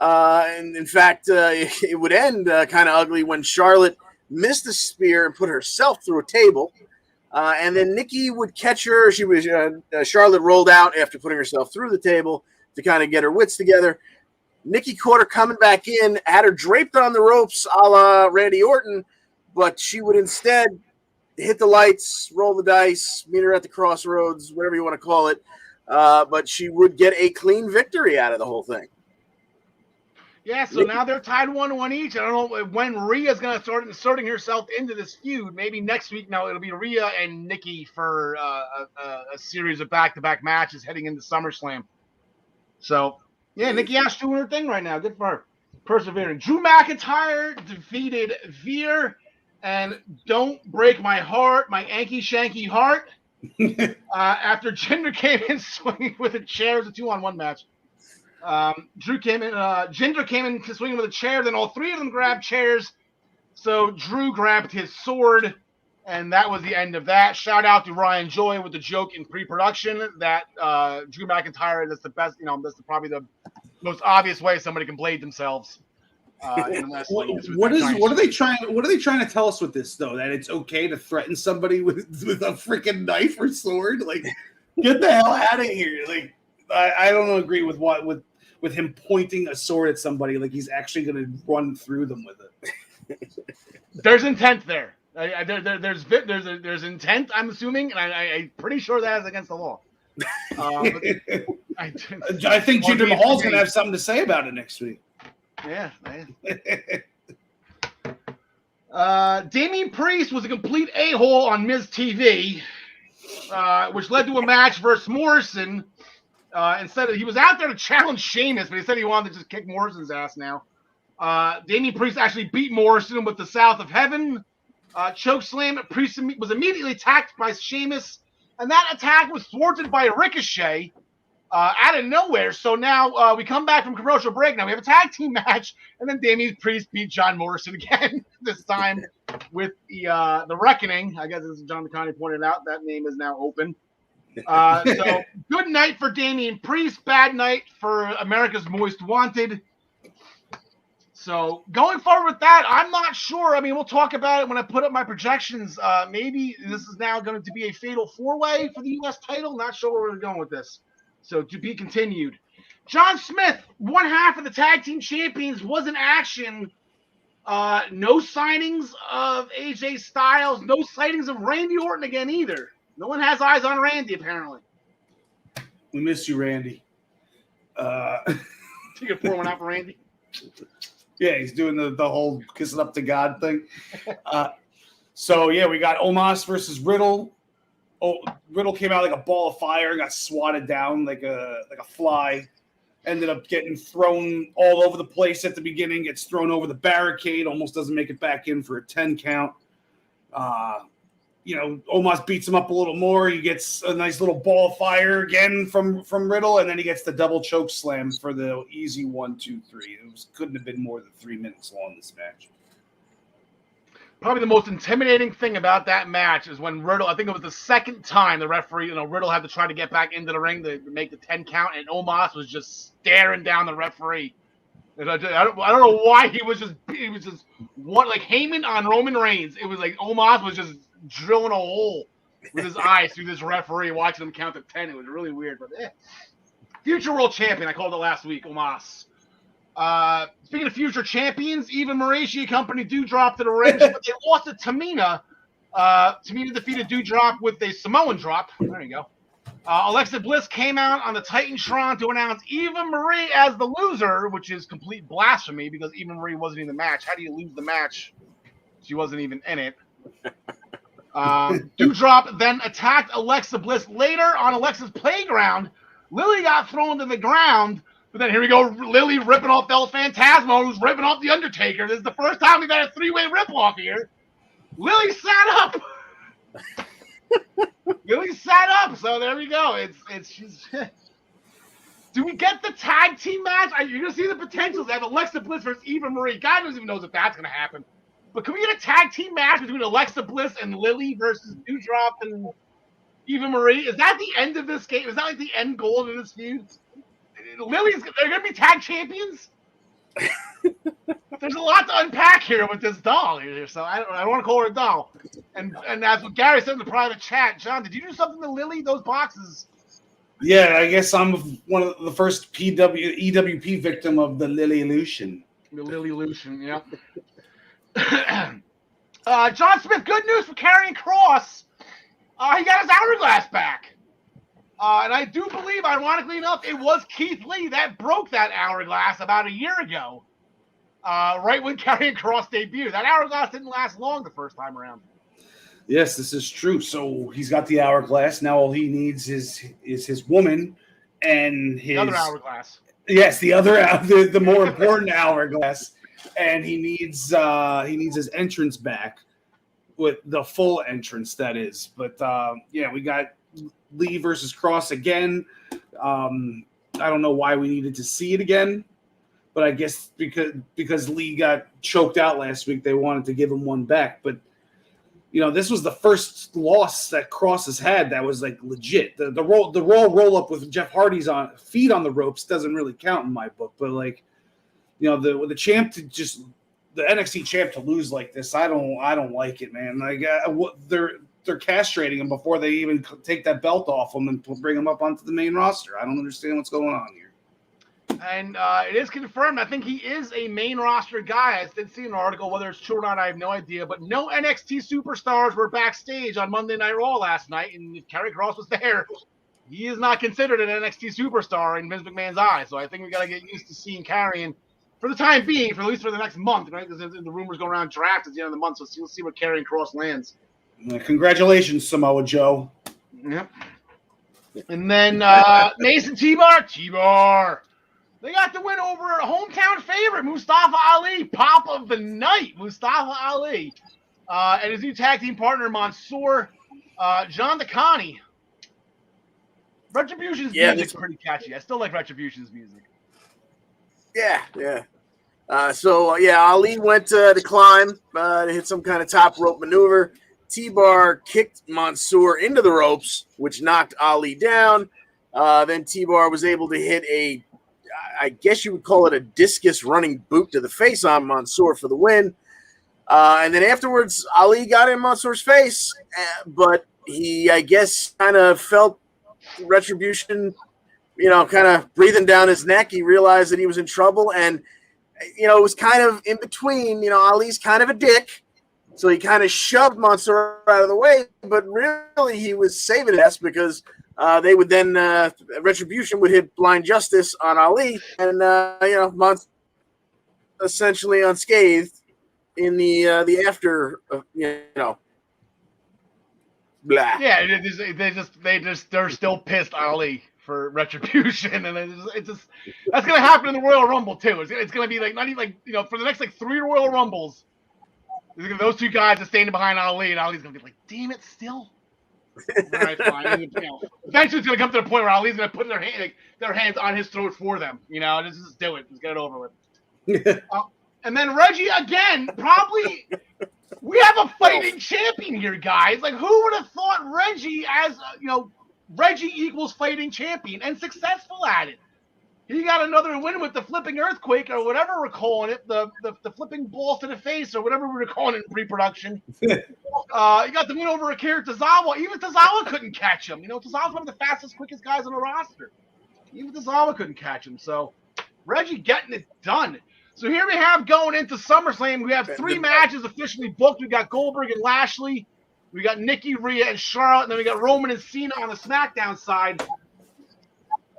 And in fact, it would end kind of ugly when Charlotte missed a spear and put herself through a table, and then Nikki would catch her. Charlotte rolled out after putting herself through the table to kind of get her wits together. Nikki caught her coming back in, had her draped on the ropes a la Randy Orton, but she would instead hit the lights, roll the dice, meet her at the crossroads, whatever you want to call it. But she would get a clean victory out of the whole thing. Yeah, so now they're tied 1-1 each. I don't know when Rhea's going to start inserting herself into this feud. Maybe next week now it'll be Rhea and Nikki for a series of back-to-back matches heading into SummerSlam. So, yeah, Nikki Ash doing her thing right now. Good for her. Persevering. Drew McIntyre defeated Veer. And don't break my heart, my Anky-Shanky heart. After Jinder came in swinging with a chair. It was a 2-on-1 match. Jinder came in swinging with a chair. Then all 3 of them grabbed chairs. So Drew grabbed his sword. And that was the end of that. Shout out to Ryan Joy with the joke in pre-production that Drew McIntyre, that's the best, that's probably the most obvious way somebody can blade themselves. What are they trying to tell us with this though? That it's okay to threaten somebody with a freaking knife or sword? Like, get the hell out of here! Like, I don't agree with him pointing a sword at somebody like he's actually going to run through them with it. There's intent there. There's intent. I'm assuming, and I'm pretty sure that is against the law. I think Jinder Mahal's going to have something to say about it next week. Yeah. Damien Priest was a complete a-hole on Miz TV, which led to a match versus Morrison. Instead, he was out there to challenge Sheamus, but he said he wanted to just kick Morrison's ass now. Damien Priest actually beat Morrison with the South of Heaven chokeslam. Priest was immediately attacked by Sheamus, and that attack was thwarted by a Ricochet. Out of nowhere. So now we come back from commercial break. Now we have a tag team match, and then Damien Priest beat John Morrison again, this time with the Reckoning. I guess as John McConney pointed out, that name is now open. So good night for Damien Priest, bad night for America's Most Wanted. So going forward with that, I'm not sure. I mean, we'll talk about it when I put up my projections. Maybe this is now going to be a fatal 4-way for the U.S. title. Not sure where we're going with this. So to be continued. John Smith, one half of the tag team champions, was in action. No signings of AJ Styles. No sightings of Randy Orton again either. No one has eyes on Randy, apparently. We miss you, Randy. You can pour one out for Randy. Yeah, he's doing the whole kissing up to God thing. So, yeah, we got Omas versus Riddle. Riddle came out like a ball of fire, got swatted down like a fly. Ended up getting thrown all over the place at the beginning, gets thrown over the barricade, almost doesn't make it back in for a 10 count. Omas beats him up a little more. He gets a nice little ball of fire again from Riddle, and then he gets the double choke slam for the easy 1, 2, 3. It couldn't have been more than 3 minutes long, this match. Probably the most intimidating thing about that match is when Riddle, I think it was the second time the referee, Riddle had to try to get back into the ring to make the 10 count, and Omas was just staring down the referee. And I don't know why he was just one, like Heyman on Roman Reigns. It was like Omas was just drilling a hole with his eyes through this referee, watching him count to 10. It was really weird, but future world champion. I called it last week, Omas. Speaking of future champions, Eva Marie, she accompanied Doudrop to the ring, but they lost to Tamina. Tamina defeated Doudrop with a Samoan drop. There you go. Alexa Bliss came out on the Titantron to announce Eva Marie as the loser, which is complete blasphemy because Eva Marie wasn't in the match. How do you lose the match? She wasn't even in it. Doudrop then attacked Alexa Bliss later on Alexa's playground. Lily got thrown to the ground, but then here we go, Lily ripping off El Phantasmo, who's ripping off The Undertaker. This is the first time we've had a three-way rip-off here. Lily sat up. Lily sat up, so there we go. She's. Do we get the tag team match? You're gonna see the potentials. They have Alexa Bliss versus Eva Marie. God knows even knows if that's gonna happen. But can we get a tag team match between Alexa Bliss and Lily versus Doudrop and Eva Marie? Is that the end of this game? Is that like the end goal of this feud? They're gonna be tag champions. There's a lot to unpack here with this doll here, so I don't want to call her a doll. And that's what Gary said in the private chat. John, did you do something to Lily? Those boxes. Yeah, I guess I'm one of the first EWP victim of the Lily illusion. The Lily illusion, yeah. John Smith, good news for Karrion Kross. He got his hourglass back. And I do believe, ironically enough, it was Keith Lee that broke that hourglass about a year ago. Right when Karrion Kross debuted. That hourglass didn't last long the first time around. Yes, this is true. So he's got the hourglass. Now all he needs is his woman and his... The other hourglass. Yes, the more important hourglass. And he needs his entrance back with the full entrance, that is. But, we got Lee versus Kross again. I don't know why we needed to see it again. But I guess because Lee got choked out last week, they wanted to give him one back. But, this was the first loss that Kross has had that was, like, legit. The Raw roll-up with Jeff Hardy's feet on the ropes doesn't really count in my book. But, like, the champ to just – the NXT champ to lose like this, I don't like it, man. Like, they're castrating him before they even take that belt off him and bring him up onto the main roster. I don't understand what's going on here. And it is confirmed. I think he is a main roster guy. I did see an article. Whether it's true or not, I have no idea. But no NXT superstars were backstage on Monday Night Raw last night. And if Karrion Kross was there, he is not considered an NXT superstar in Vince McMahon's eyes. So I think we got to get used to seeing Karrion for the time being, at least for the next month, right? Because the rumors go around draft at the end of the month. So we'll see where Karrion Kross lands. Congratulations, Samoa Joe. Yep. And then Mason T-Bar. They got the win over a hometown favorite, Mustafa Ali, Pop of the Night, Mustafa Ali. And his new tag team partner, Mansoor, John DeConnie. Retribution's music's pretty catchy. I still like Retribution's music. Yeah. Ali went to climb to hit some kind of top rope maneuver. T-Bar kicked Mansoor into the ropes, which knocked Ali down. Then T-Bar was able to hit I guess you would call it a discus running boot to the face on Mansoor for the win. And then afterwards, Ali got in Mansoor's face, but he, I guess, kind of felt Retribution, kind of breathing down his neck. He realized that he was in trouble, and, it was kind of in between. Ali's kind of a dick, so he kind of shoved Mansoor out of the way, but really he was saving us because they would then Retribution would hit Blind Justice on Ali, and Mansoor essentially unscathed in the after. Blah. Yeah, they're still pissed Ali for Retribution, and it's just that's gonna happen in the Royal Rumble too. It's gonna be like not even like for the next 3 Royal Rumbles, those two guys are standing behind Ali, and Ali's gonna be like, damn it, still. All right, fine. Eventually, it's gonna come to the point where Ali's gonna put their hands on his throat for them. Just do it. Just get it over with. And then Reggie again. Probably, we have a fighting champion here, guys. Like, who would have thought Reggie as Reggie equals fighting champion and successful at it? He got another win with the flipping earthquake or whatever we're calling it, the flipping balls to the face or whatever we were calling it in pre-production. He got the win over Akira Tozawa. Even Tozawa couldn't catch him. Tozawa's one of the fastest, quickest guys on the roster. Even Tozawa couldn't catch him. So Reggie getting it done. So here we have going into SummerSlam. We have 3 matches officially booked. We got Goldberg and Lashley. We got Nikki, Rhea, and Charlotte. And then we got Roman and Cena on the SmackDown side.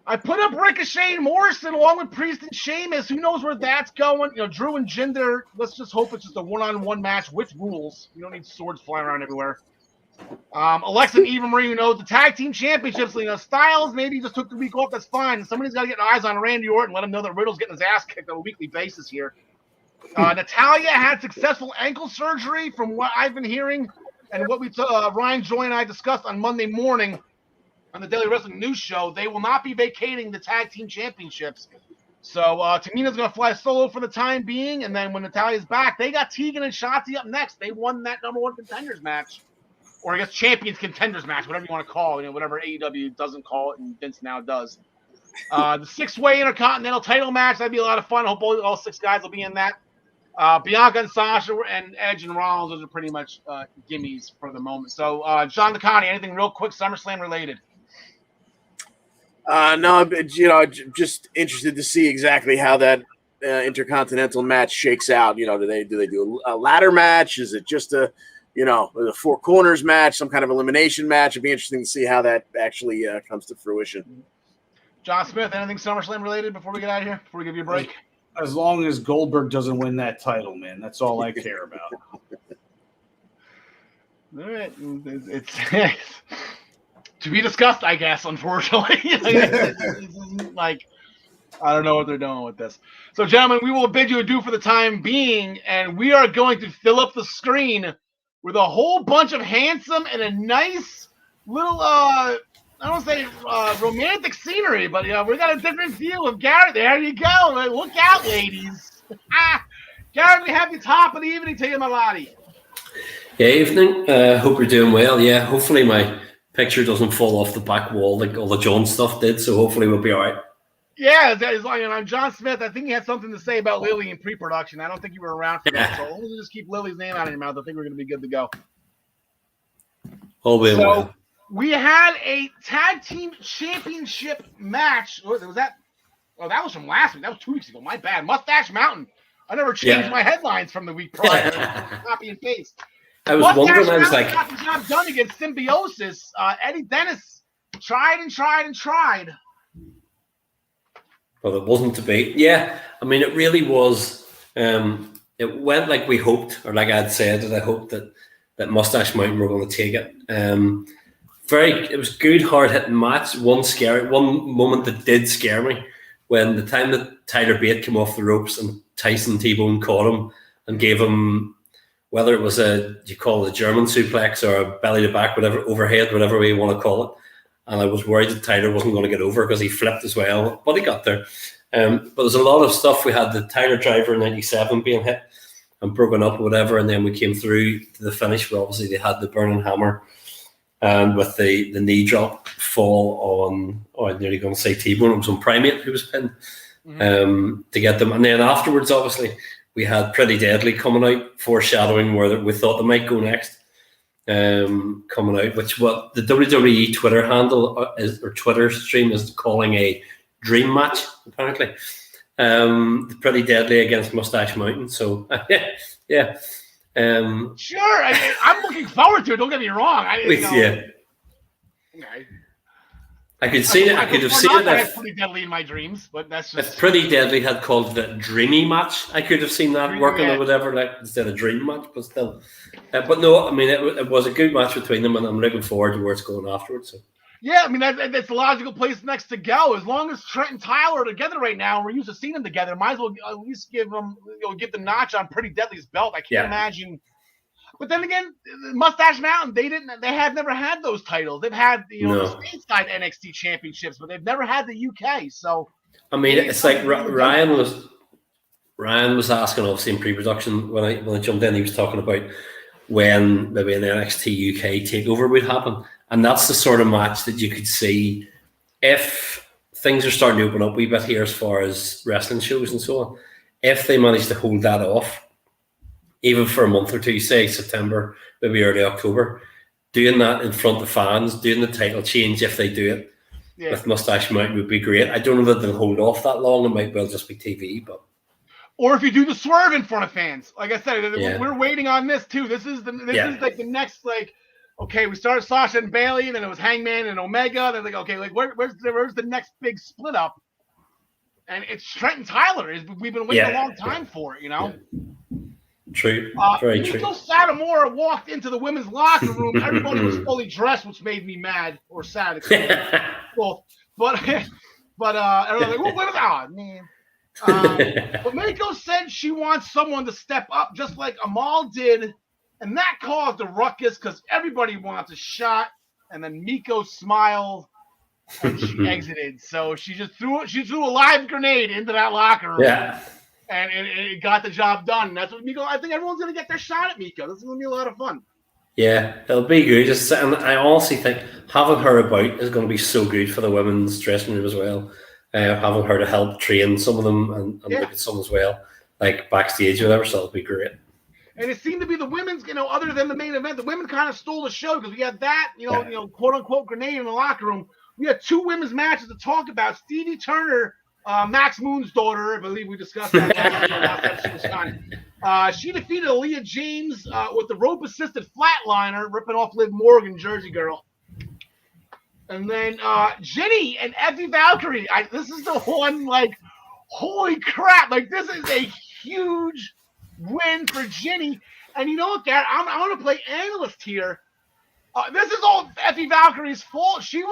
I put up Ricochet and Morrison along with Priest and Sheamus. Who knows where that's going? Drew and Jinder. Let's just hope it's just a one-on-one match with rules. You don't need swords flying around everywhere. Alexa and Eva Marie, the tag team championships. Styles maybe just took the week off. That's fine. Somebody's got to get eyes on Randy Orton. Let him know that Riddle's getting his ass kicked on a weekly basis here. Natalya had successful ankle surgery, from what I've been hearing, and what Ryan Joy and I discussed on Monday morning on the Daily Wrestling News Show. They will not be vacating the tag team championships. So Tamina's going to fly solo for the time being, and then when Natalya's back, they got Tegan and Shotzi up next. They won that number 1 contenders match, or I guess champions contenders match, whatever you want to call it, whatever AEW doesn't call it and Vince now does. The 6-way Intercontinental title match, that'd be a lot of fun. I hope all 6 guys will be in that. Bianca and Sasha and Edge and Rollins, those are pretty much gimmies for the moment. So, John DeConnie, anything real quick SummerSlam related? No, just interested to see exactly how that Intercontinental match shakes out. Do they do a ladder match? Is it just a 4 corners match, some kind of elimination match? It'd be interesting to see how that actually comes to fruition. John Smith, anything SummerSlam related before we get out of here? Before we give you a break? As long as Goldberg doesn't win that title, man, that's all I care about. All right, it's to be discussed, I guess. Unfortunately, like I don't know what they're doing with this. So, gentlemen, we will bid you adieu for the time being, and we are going to fill up the screen with a whole bunch of handsome and a nice little I don't want to say romantic scenery, but we got a different view of Garrett. There you go. Look out, ladies. Garrett, we have you top of the evening to you, my laddie. Yeah, evening. Hope you're doing well. Yeah, hopefully my picture doesn't fall off the back wall like all the John stuff did, so hopefully we'll be all right. Yeah, I'm John Smith. I think you had something to say about Lily in pre-production. I don't think you were around for that, so we'll just keep Lily's name out of your mouth. I think we're going to be good to go. All will well. We had a tag team championship match. Was that? Oh, that was from last week. That was 2 weeks ago. My bad. Mustache Mountain. I never changed my headlines from the week prior. Copy and paste. I was wondering. I was like, got the job done against Symbiosis. Eddie Dennis tried and tried and tried. Well, it wasn't to be. Yeah, I mean, it really was. It went like we hoped, or like I'd said, that I hoped that Mustache Mountain were going to take it. It was good, hard-hitting match. One moment that did scare me, when the time that Tyler Bate came off the ropes and Tyson T-Bone caught him and gave him, whether it was a German suplex or a belly to back, whatever, overhead, whatever way you want to call it. And I was worried that Tyler wasn't going to get over because he flipped as well, but he got there. But there's a lot of stuff. We had the Tyler Driver in 97 being hit and broken up or whatever, and then we came through to the finish where obviously they had the Burning Hammer and with the knee drop fall on, I'm nearly going to say T-Bone, it was on Primate who was pinned to get them. And then afterwards, obviously, we had Pretty Deadly coming out, foreshadowing where we thought they might go next. Coming out, which what the WWE Twitter handle or Twitter stream is calling a dream match, apparently. Pretty Deadly against Mustache Mountain. So yeah. Sure, I'm looking forward to it. Don't get me wrong. I could see it. I could have seen it. If Pretty Deadly in my dreams, but that's just. If Pretty Deadly had called it a dreamy match, I could have seen that working or whatever, like instead of dream match. But still, but no, I mean it was a good match between them, and I'm looking forward to where it's going afterwards. So. Yeah, I mean that's the logical place next to go. As long as Trent and Tyler are together right now, and we're used to seeing them together, might as well at least give them get the notch on Pretty Deadly's belt. I can't imagine. But then again, Mustache Mountain, they have never had those titles. They've had the stateside NXT championships, but they've never had the UK. So I mean, it's like Ryan was asking, obviously in pre-production when I jumped in, he was talking about when maybe an NXT UK takeover would happen, and that's the sort of match that you could see if things are starting to open up a wee bit here as far as wrestling shows and so on. If they manage to hold that off, even for a month or two, say September, maybe early October, doing that in front of fans, doing the title change if they do it, with Mustache Mountain would be great. I don't know that they'll hold off that long. It might well just be TV, but. Or if you do the swerve in front of fans, like I said, we're waiting on this too. This is like the next, like, okay, we started Sasha and Bailey, and then it was Hangman and Omega. They're like, okay, like where's the next big split up? And it's Trent and Tyler. We've been waiting a long time for it, you know. Yeah. True, very true. Until Satomura walked into the women's locker room, everybody was fully dressed, which made me mad or sad. Both, but everyone's like, "Well, what was that, man?" But Mako said she wants someone to step up, just like Amal did, and that caused a ruckus because everybody wants a shot. And then Miko smiled and she exited. So she just threw a live grenade into that locker room. Yeah. And it got the job done. And that's what Miko. I think everyone's gonna get their shot at Miko. This is gonna be a lot of fun. Yeah, it'll be good. And I honestly think having her about is going to be so good for the women's dressing room as well. Having her to help train some of them and look at some as well, like backstage or whatever, so it'll be great. And it seemed to be the women's, other than the main event, the women kind of stole the show because we had that, quote unquote grenade in the locker room. We had two women's matches to talk about. Stevie Turner, Max Moon's daughter, I believe we discussed that. She defeated Aaliyah James with the rope-assisted flatliner, ripping off Liv Morgan, Jersey Girl. And then Jinny and Effie Valkyrie. This is the one, like, holy crap. Like, this is a huge win for Jinny. And you know what, Garrett? I'm going to play analyst here. This is all Effie Valkyrie's fault. She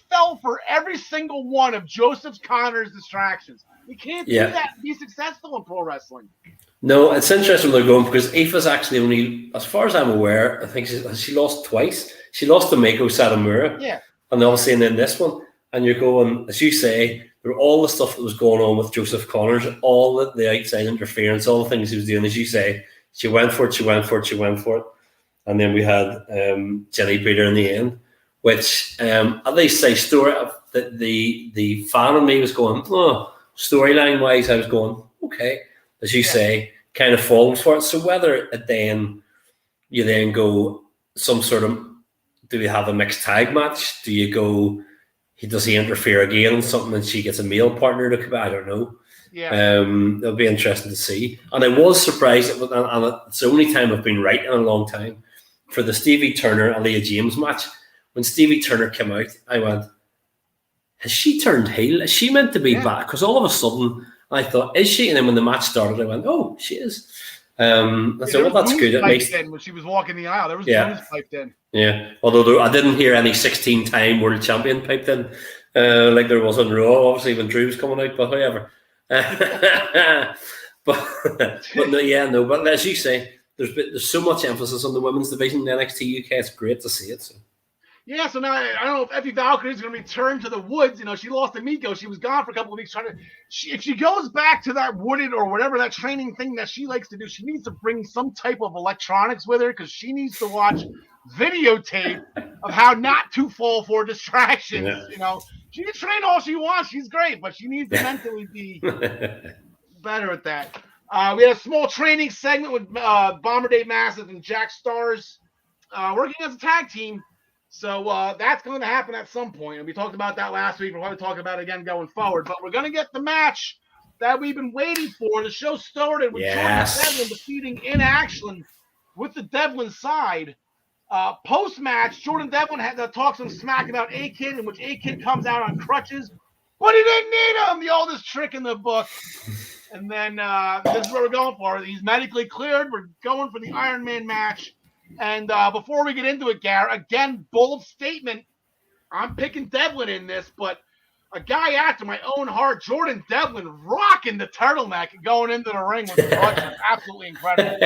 fell for every single one of Joseph Connor's distractions. You can't do that and be successful in pro wrestling. No, it's interesting where they're going because Aoife's actually only, as far as I'm aware, I think she lost twice. She lost to Mako Satomura. Yeah. And obviously in this one. And you're going, as you say, there were all the stuff that was going on with Joseph Connors, all the outside interference, all the things he was doing, as you say. She went for it. And then we had Jenny beat her in the end, which at least the fan in me was going, storyline wise, I was going, okay, as you say, kind of falling for it. So whether you then go some sort of, do we have a mixed tag match? Do you go, does he interfere again in something and she gets a male partner to come out? I don't know. Yeah. It'll be interesting to see. And I was surprised, and it's the only time I've been right in a long time, for the Stevie Turner Aaliyah James match. When Stevie Turner came out, I went, has she turned heel? Is she meant to be back? Because all of a sudden, I thought, is she? And then when the match started, I went, oh, she is. I said, well, that's good. At least when she was walking the aisle, there was booze piped in. Yeah, although I didn't hear any 16-time world champion piped in, like there was on Raw, obviously, when Drew was coming out, but whatever. But as you say, there's so much emphasis on the women's division in NXT UK. It's great to see it. So. Yeah, so now I don't know if Effie Valkyrie is going to return to the woods. She lost to Miko. She was gone for a couple of weeks. If she goes back to that wooded or whatever that training thing that she likes to do, she needs to bring some type of electronics with her because she needs to watch videotape of how not to fall for distractions. Yeah. She can train all she wants. She's great, but she needs to mentally be better at that. We had a small training segment with Bomber Dave Massive and Jack Stars working as a tag team. So that's going to happen at some point. And we talked about that last week. We're going to talk about it again going forward. But we're going to get the match that we've been waiting for. The show started with Jordan Devlin defeating In Action with the Devlin side. Post-match, Jordan Devlin had to talk some smack about A-Kid, in which A-Kid comes out on crutches. But he didn't need him. The oldest trick in the book. And then this is what we're going for. He's medically cleared. We're going for the Iron Man match. And before we get into it, Garrett, again, bold statement. I'm picking Devlin in this, but a guy after my own heart, Jordan Devlin, rocking the turtleneck and going into the ring with the crutches. Absolutely incredible.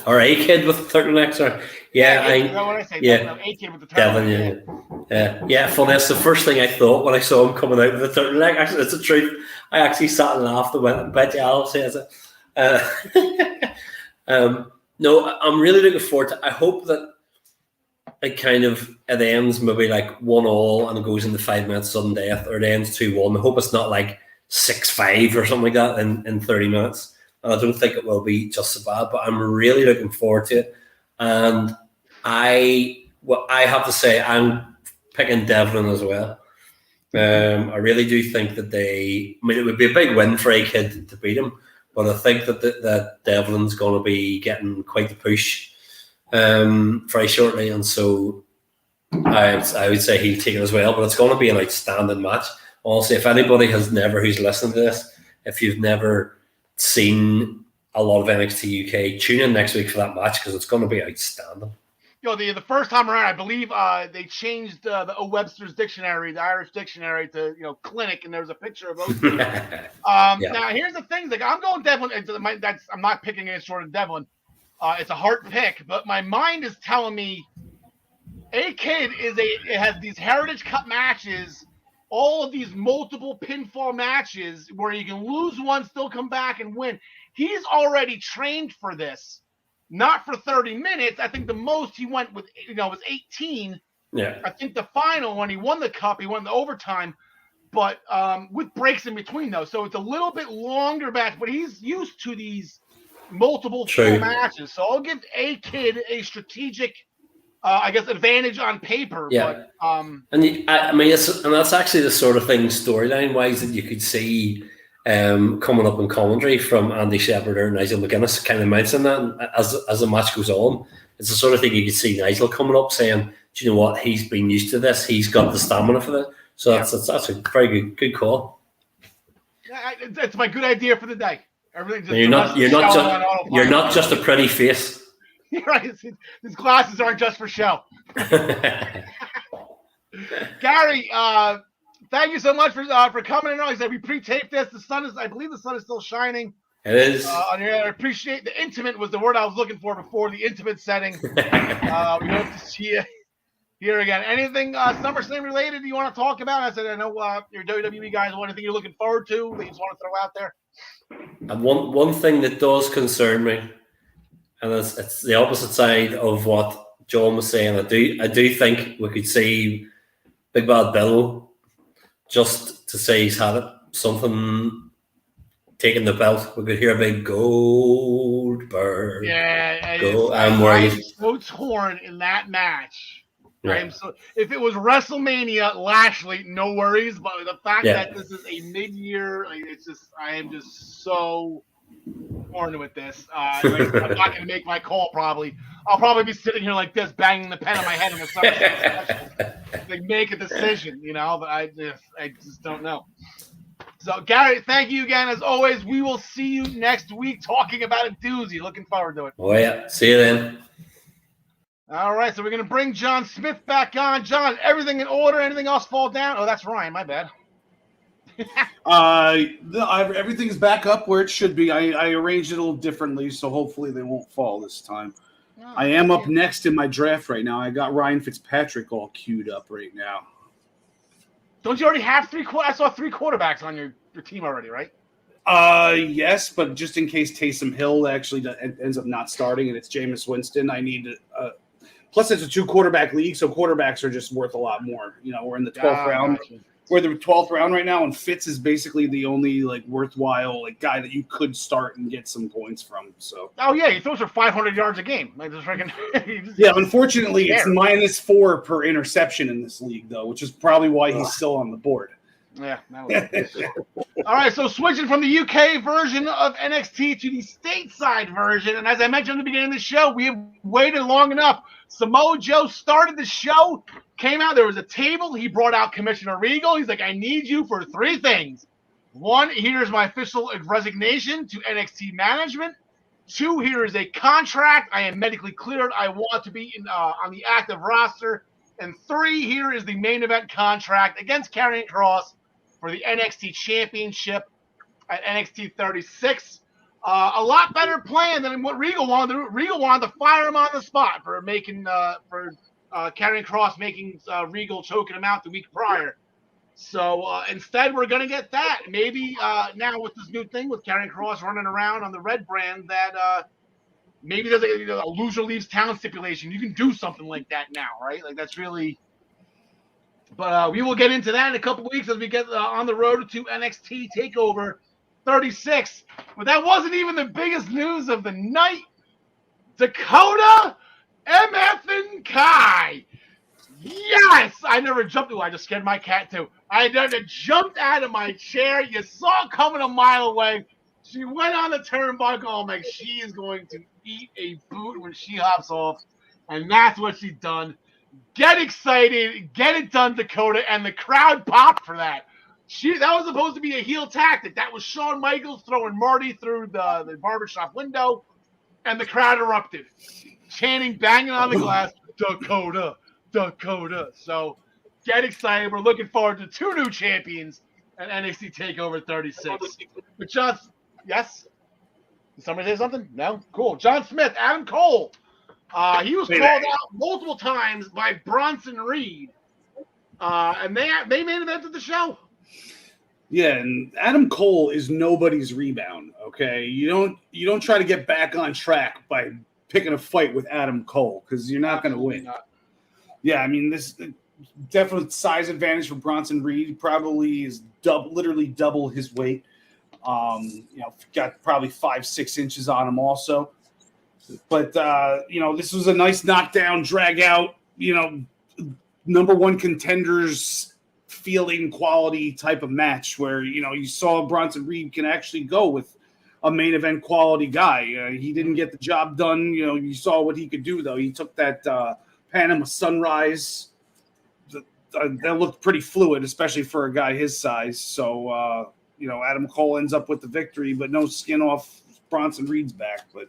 Or A-Kid with the turtleneck, sorry. A-Kid with the turtleneck. Yeah, funny. That's the first thing I thought when I saw him coming out with the turtleneck. Actually, it's the truth. I actually sat and laughed and went, bet you Al says it. No, I'm really looking forward to. I hope that it ends maybe like 1-1 and it goes into 5 minutes sudden death, or it ends 2-1. I hope it's not like 6-5 or something like that in 30 minutes. And I don't think it will be just so bad, but I'm really looking forward to it. And I have to say, I'm picking Devlin as well. I really do think that it would be a big win for A-Kid to beat him, but I think that Devlin's going to be getting quite the push very shortly, and so I would say he'll take it as well. But it's going to be an outstanding match. Honestly, if anybody who's listened to this, if you've never seen a lot of NXT UK, tune in next week for that match because it's going to be outstanding. The first time around, I believe they changed the Webster's dictionary, the Irish dictionary, to clinic, and there's a picture of those. Now here's the thing: I'm going Devlin. I'm not picking against Jordan Devlin. It's a hard pick, but my mind is telling me A-Kid it has these Heritage Cup matches, all of these multiple pinfall matches where you can lose one, still come back and win. He's already trained for this. Not for 30 minutes. I think the most he went with, was 18. Yeah. I think the final, when he won the cup, he won the overtime, but with breaks in between, though. So it's a little bit longer match, but he's used to these multiple full matches. So I'll give A-Kid a strategic, advantage on paper. Yeah. But, and that's actually the sort of thing, storyline-wise, that you could see coming up in commentary from Andy Shepherd or Nigel McGuinness kind of mentioning that as the match goes on. It's the sort of thing you could see Nigel coming up saying, do you know what, he's been used to this, he's got the stamina for this. So that's a very good call. Yeah, it's my good idea for the day. You're not just a pretty face. You're right. These glasses aren't just for show. Gary, thank you so much for coming in. Like I said, we pre-taped this. I believe the sun is still shining. It is. I appreciate the intimate was the word I was looking for before, the intimate setting. We hope to see you here again. Anything SummerSlam related you want to talk about? I said, I know your WWE guys. Anything you're looking forward to that you just want to throw out there? And one thing that does concern me, and it's the opposite side of what John was saying. I do think we could see Big Bad Bill just to say he's had it. Something taking the belt. We could hear a big Goldberg. Yeah, I'm so torn in that match. Yeah. So if it was WrestleMania, Lashley, no worries. But the fact that this is a mid-year, I am just so torn with this. I'm not going to make my call. Probably, I'll probably be sitting here like this, banging the pen on my head in the summer. Make a decision, But I just don't know. So, Gary, thank you again as always. We will see you next week talking about a doozy. Looking forward to it. Oh yeah, see you then. All right, so we're going to bring John Smith back on. John, everything in order? Anything else fall down? Oh, that's Ryan. My bad. Everything's back up where it should be. I arranged it a little differently, so hopefully they won't fall this time. Oh, I am up next in my draft right now. I got Ryan Fitzpatrick all queued up right now. Don't you already have I saw 3 quarterbacks on your team already, right? Yes, but just in case Taysom Hill actually ends up not starting and it's Jameis Winston, I need to. Plus, it's a 2-quarterback league, so quarterbacks are just worth a lot more. We're in the 12th round. Gotcha. We're the 12th round right now, and Fitz is basically the only worthwhile guy that you could start and get some points from. So. Oh yeah, he throws for 500 yards a game. Just freaking. Yeah, unfortunately, it's -4 per interception in this league, though, which is probably why he's still on the board. Yeah. All right, so switching from the UK version of NXT to the stateside version, and as I mentioned at the beginning of the show, we have waited long enough. Samoa Joe started the show, came out, there was a table, he brought out Commissioner Regal. He's like, I need you for 3 things. 1, here's my official resignation to NXT management. 2, here is a contract. I am medically cleared. I want to be on the active roster. And 3, here is the main event contract against Karrion Kross for the NXT Championship at NXT 36. A lot better plan than what Regal wanted to do. Regal wanted to fire him on the spot for making Karrion Kross making Regal choking him out the week prior. So instead, we're going to get that. Maybe now with this new thing with Karrion Kross running around on the red brand that maybe there's a loser leaves town stipulation. You can do something like that now, right? That's really – but we will get into that in a couple weeks as we get on the road to NXT TakeOver 36. But that wasn't even the biggest news of the night. Dakota, MF, and Kai. Yes! I never jumped. I just scared my cat, too. I jumped out of my chair. You saw it coming a mile away. She went on the turnbuckle. I'm like, she is going to eat a boot when she hops off. And that's what she done. Get excited. Get it done, Dakota. And the crowd popped for that. That was supposed to be a heel tactic. That was Shawn Michaels throwing Marty through the barbershop window. And the crowd erupted. Chanting, banging on the glass, Dakota. Dakota. So get excited. We're looking forward to 2 new champions at NXT TakeOver 36. But yes? Did somebody say something? No? Cool. John Smith, Adam Cole. He was called out multiple times by Bronson Reed. And they main evented the show. Yeah, and Adam Cole is nobody's rebound, okay? You don't try to get back on track by picking a fight with Adam Cole because you're not going to win. Yeah, I mean, this definite size advantage for Bronson Reed. Probably is literally double his weight. Got probably 5-6 inches on him also. But this was a nice knockdown, drag out. Number one contenders feeling quality type of match where you saw Bronson Reed can actually go with a main event quality guy. He didn't get the job done. You saw what he could do though. He took that Panama Sunrise that looked pretty fluid, especially for a guy his size. So Adam Cole ends up with the victory, but no skin off Bronson Reed's back. But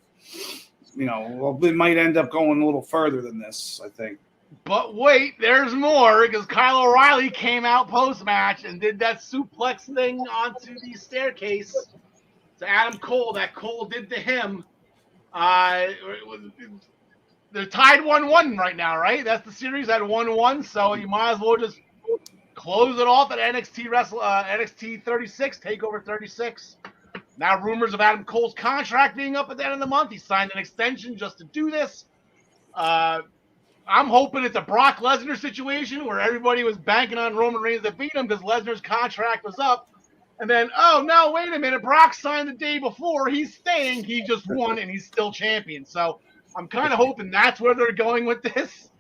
it might end up going a little further than this, I think. But wait, there's more because Kyle O'Reilly came out post-match and did that suplex thing onto the staircase to Adam Cole that Cole did to him. They're tied 1-1 right now, right? That's the series at 1-1, so you might as well just close it off at NXT 36, TakeOver 36. Now rumors of Adam Cole's contract being up at the end of the month. He signed an extension just to do this. I'm hoping it's a Brock Lesnar situation where everybody was banking on Roman Reigns to beat him because Lesnar's contract was up. And then, oh, no, wait a minute. Brock signed the day before. He's staying. He just won, and he's still champion. So I'm kind of hoping that's where they're going with this.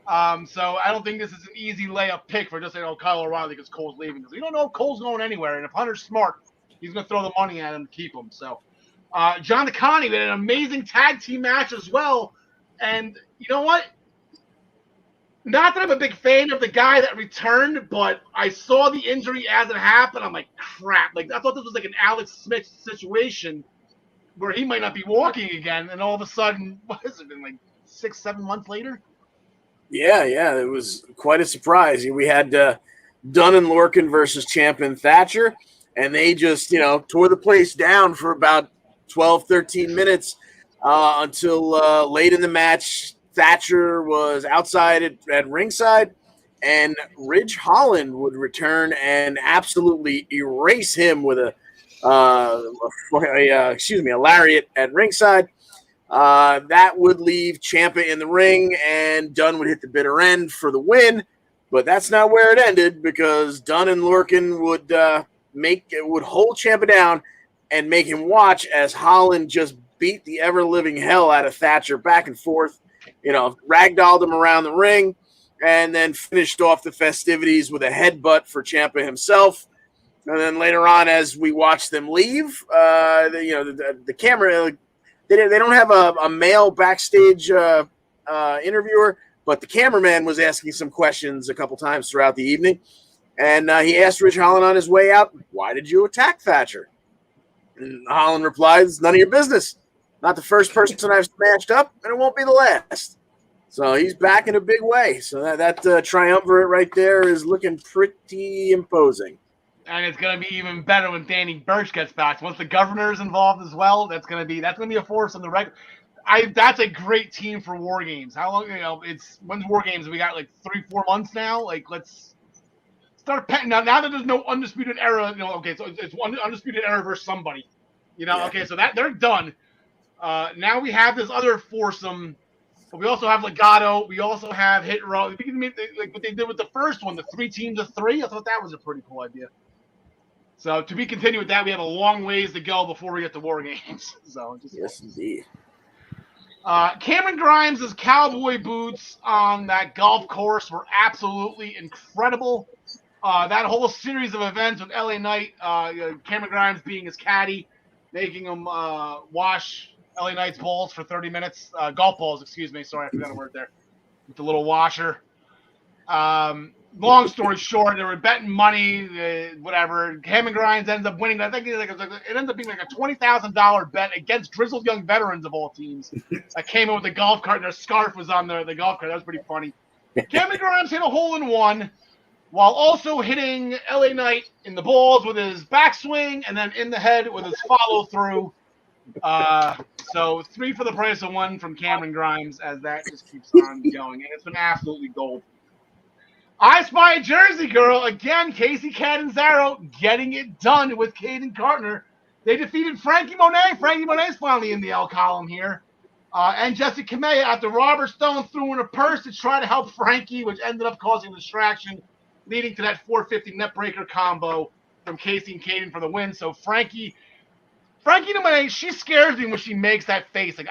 So I don't think this is an easy layup pick for just saying, Kyle O'Reilly because Cole's leaving. Because we don't know if Cole's going anywhere. And if Hunter's smart, he's going to throw the money at him to keep him. So John DeConnie with an amazing tag team match as well. And you know what? Not that I'm a big fan of the guy that returned, but I saw the injury as it happened. I'm like, crap. Like, I thought this was like an Alex Smith situation where he might not be walking again. And all of a sudden, what has it been, like 6-7 months later? Yeah. It was quite a surprise. We had Dunn and Lorcan versus Ciampa and Thatcher, and they just, tore the place down for about 12, 13 minutes until late in the match. Thatcher was outside at ringside, and Ridge Holland would return and absolutely erase him with a lariat at ringside. That would leave Ciampa in the ring, and Dunn would hit the bitter end for the win. But that's not where it ended because Dunn and Lorcan would hold Ciampa down and make him watch as Holland just beat the ever-living hell out of Thatcher back and forth. Ragdolled him around the ring, and then finished off the festivities with a headbutt for Ciampa himself. And then later on, as we watched them leave, the camera, they don't have a male backstage interviewer, but the cameraman was asking some questions a couple times throughout the evening. And he asked Ridge Holland on his way out, "Why did you attack Thatcher?" And Holland replies, "It's none of your business. Not the first person I've smashed up, and it won't be the last." So he's back in a big way. So that triumvirate right there is looking pretty imposing. And it's going to be even better when Danny Burch gets back. Once the governor is involved as well, that's going to be a force on the regular. That's a great team for War Games. How long? When's War Games? We got like 3-4 months now. Like, let's start petting now. Now that there's no Undisputed Era, okay, so it's Undisputed Era versus somebody. Yeah. Okay, so that they're done. Now we have this other foursome, but we also have Legato. We also have Hit Row. Like what they did with the first one, the 3 teams of 3. I thought that was a pretty cool idea. So to be continued with that, we have a long ways to go before we get to War Games. So yes, indeed. Cameron Grimes' cowboy boots on that golf course were absolutely incredible. That whole series of events with LA Knight, Cameron Grimes being his caddy, making him wash LA Knight's balls for 30 minutes. Golf balls, excuse me. Sorry, I forgot a word there. With the little washer. Long story short, they were betting money, whatever. Cameron Grimes ends up winning. I think it ends up being like a $20,000 bet against grizzled young veterans of all teams. I came in with a golf cart and their scarf was on the golf cart. That was pretty funny. Cameron Grimes hit a hole-in-one while also hitting LA Knight in the balls with his backswing and then in the head with his follow-through. So 3 for the price of 1 from Cameron Grimes as that just keeps on going. And it's been absolutely gold. I Spy a Jersey Girl, again, Casey Catanzaro getting it done with Caden Cartner. They defeated Frankie Monet. Frankie Monet's finally in the L column here. And Jessica Kamea after Robert Stone threw in a purse to try to help Frankie, which ended up causing a distraction, leading to that 450 net breaker combo from Casey and Caden for the win. So Frankie Monet, she scares me when she makes that face. Like,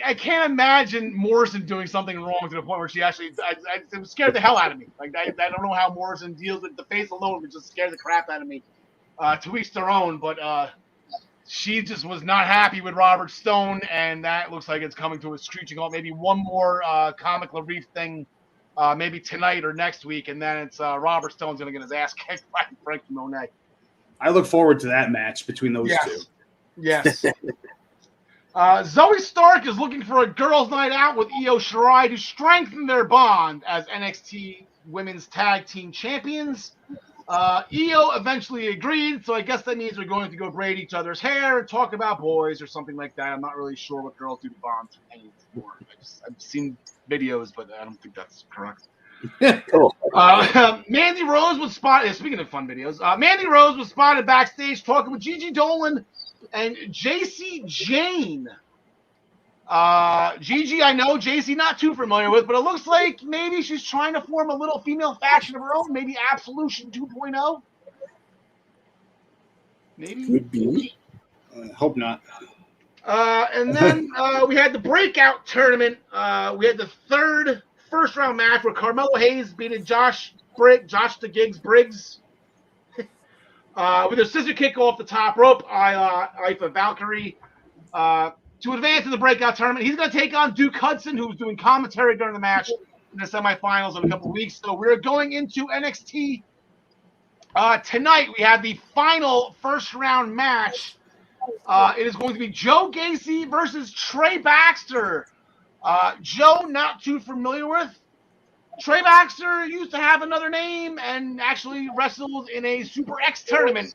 I can't imagine Morrison doing something wrong to the point where she actually it scared the hell out of me. Like I don't know how Morrison deals with the face alone, but just scares the crap out of me. To each their own, but she just was not happy with Robert Stone, and that looks like it's coming to a screeching halt. Maybe one more comic Larife thing, maybe tonight or next week, and then it's Robert Stone's going to get his ass kicked by Frankie Monet. I look forward to that match between those two. Yes. Zoe Stark is looking for a girls' night out with Io Shirai to strengthen their bond as NXT Women's Tag Team Champions. Io eventually agreed, so I guess that means we're going to go braid each other's hair and talk about boys or something like that. I'm not really sure what girls do to bond anymore. I've seen videos, but I don't think that's correct. Cool. Mandy Rose was spotted. Speaking of fun videos, Mandy Rose was spotted backstage talking with Gigi Dolan and JC Jane. Gigi, I know. JC, not too familiar with, but it looks like maybe she's trying to form a little female faction of her own. Maybe Absolution 2.0. Maybe. Could be. Hope not. And then we had the breakout tournament. We had the third first round match where Carmelo Hayes beat Josh the Gigs Briggs with a scissor kick off the top rope. Ifa Valkyrie to advance in the breakout tournament. He's going to take on Duke Hudson, who's doing commentary during the match in the semifinals in a couple weeks. So we're going into NXT tonight. We have the final first round match. It is going to be Joe Gacy versus Trey Baxter. Joe, not too familiar with. Trey Baxter used to have another name and actually wrestled in a Super X tournament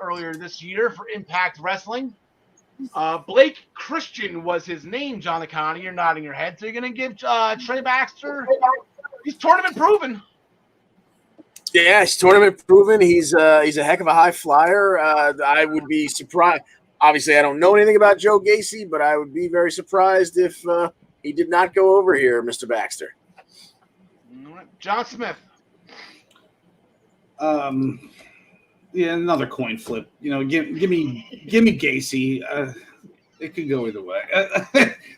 earlier this year for Impact Wrestling. Blake Christian was his name, John Acani. You're nodding your head. So you're going to give Trey Baxter, he's tournament proven. Yeah, he's tournament proven. He's a heck of a high flyer. I would be surprised. Obviously, I don't know anything about Joe Gacy, but I would be very surprised if he did not go over here, Mr. Baxter. John Smith. Yeah, another coin flip. You know, give me Gacy. It could go either way.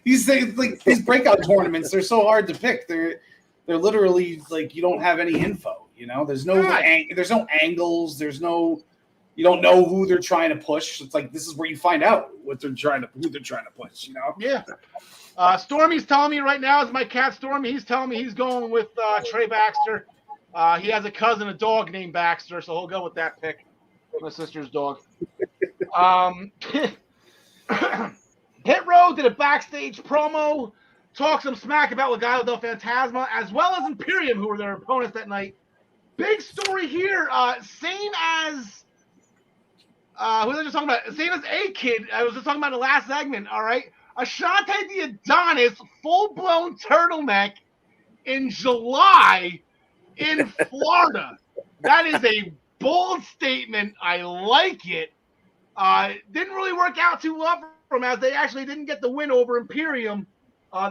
These things, like these breakout tournaments, they're so hard to pick. They're literally like you don't have any info. You know, there's no angles. You don't know who they're trying to push. It's like this is where you find out who they're trying to push. You know. Yeah. Stormy's telling me right now, is my cat Stormy. He's telling me he's going with Trey Baxter. He has a cousin, a dog named Baxter, so he'll go with that pick. My sister's dog. Hit Row did a backstage promo, talked some smack about Legado del Fantasma, as well as Imperium, who were their opponents that night. Big story here. Same as who was I just talking about? Same as A-Kid. I was just talking about the last segment, all right? Ashante the Adonis full-blown turtleneck in July in Florida. That is a bold statement. I like it. Didn't really work out too well for them as they actually didn't get the win over Imperium.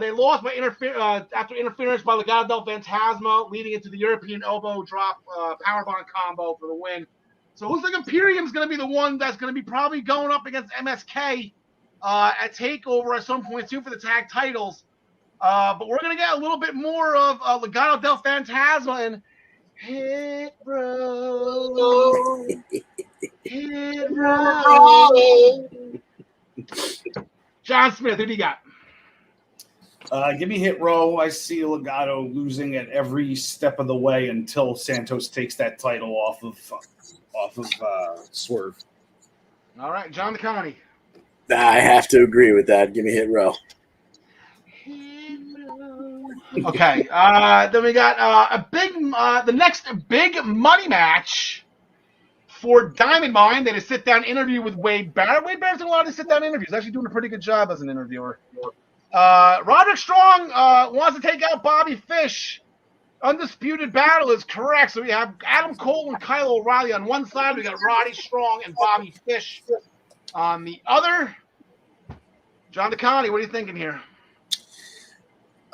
They lost by after interference by Legado del Fantasma, leading into the European elbow drop powerbomb combo for the win. So it looks like Imperium's going to be the one that's going to be probably going up against MSK at TakeOver at some point soon for the tag titles. But we're gonna get a little bit more of Legado del Fantasma and Hit Row. Hit Row. John Smith, who do you got? Give me Hit Row. I see Legado losing at every step of the way until Santos takes that title off of Swerve. All right, John DeConnie. I have to agree with that. Give me Hit Row. Okay, then we got the next big money match for Diamond Mine. They had a sit-down interview with Wade Barrett. Wade Barrett's doing a lot of sit-down interviews. Actually doing a pretty good job as an interviewer. Roderick Strong wants to take out Bobby Fish. Undisputed battle is correct. So we have Adam Cole and Kyle O'Reilly on one side. We got Roddy Strong and Bobby Fish on the other. John DeConnie, what are you thinking here?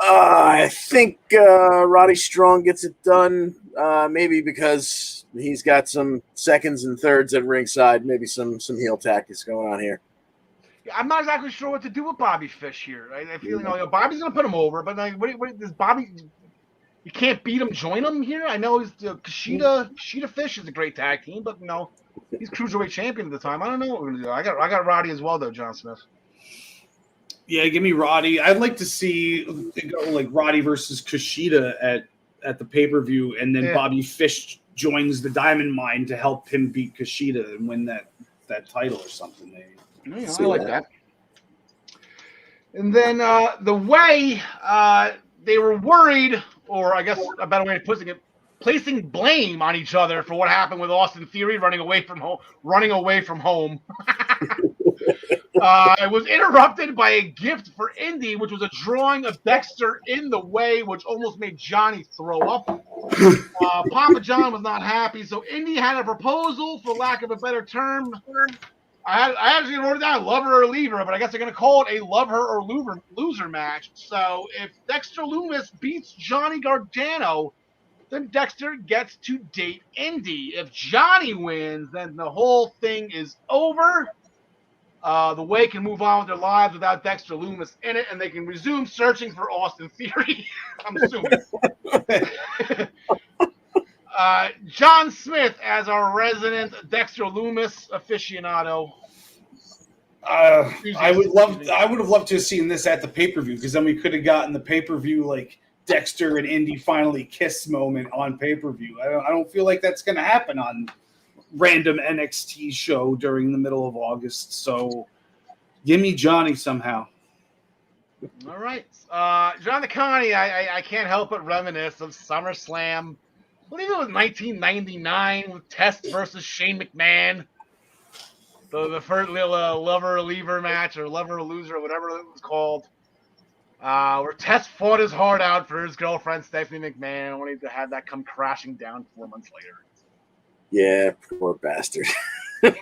I think Roddy Strong gets it done, maybe because he's got some seconds and thirds at ringside, maybe some heel tactics going on here. I'm not exactly sure what to do with Bobby Fish here. I feel Bobby's going to put him over, but like, what does Bobby? You can't beat him, join him here. I know he's Kushida Fish is a great tag team, but he's cruiserweight champion at the time. I don't know what we're going to do. I got Roddy as well though, John Smith. Yeah, give me Roddy. I'd like to see it go like Roddy versus Kushida at the pay-per-view, and then Bobby Fish joins the Diamond Mine to help him beat Kushida and win that title or something. I like that. And then the way they were worried, or I guess a better way of putting it, placing blame on each other for what happened with Austin Theory running away from home. It was interrupted by a gift for Indy, which was a drawing of Dexter in the way, which almost made Johnny throw up. Papa John was not happy, so Indy had a proposal, for lack of a better term. I actually wrote it down, love her or leave her, but I guess they're going to call it a love her or loser match. So if Dexter Lumis beats Johnny Gargano, then Dexter gets to date Indy. If Johnny wins, then the whole thing is over. The Way can move on with their lives without Dexter Lumis in it, and they can resume searching for Austin Theory. I'm assuming. John Smith as our resident Dexter Lumis aficionado. I would have loved to have seen this at the pay-per-view, because then we could have gotten the pay-per-view like Dexter and Indy finally kiss moment on pay-per-view. I don't feel like that's going to happen on random NXT show during the middle of August. So give me Johnny somehow. All right. John DeConnie, I can't help but reminisce of SummerSlam. I believe it was 1999 with Test versus Shane McMahon. The first little lover or leaver match, or lover or loser, or whatever it was called. Where Test fought his heart out for his girlfriend, Stephanie McMahon, only to have that come crashing down 4 months later. Yeah, poor bastard. In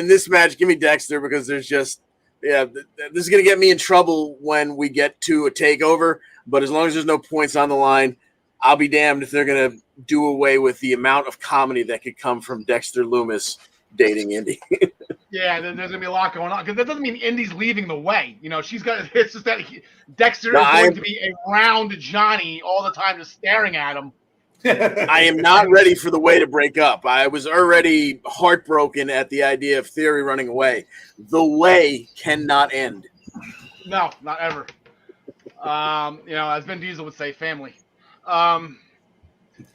this match, give me Dexter, because there's just, this is going to get me in trouble when we get to a takeover. But as long as there's no points on the line, I'll be damned if they're going to do away with the amount of comedy that could come from Dexter Lumis dating Indy. Yeah, there's going to be a lot going on, because that doesn't mean Indy's leaving the way. She's got. It's just that Dexter is going to be around Johnny all the time, just staring at him. I am not ready for the Way to break up. I was already heartbroken at the idea of Theory running away. The Way cannot end. No, not ever. As Vin Diesel would say, family. I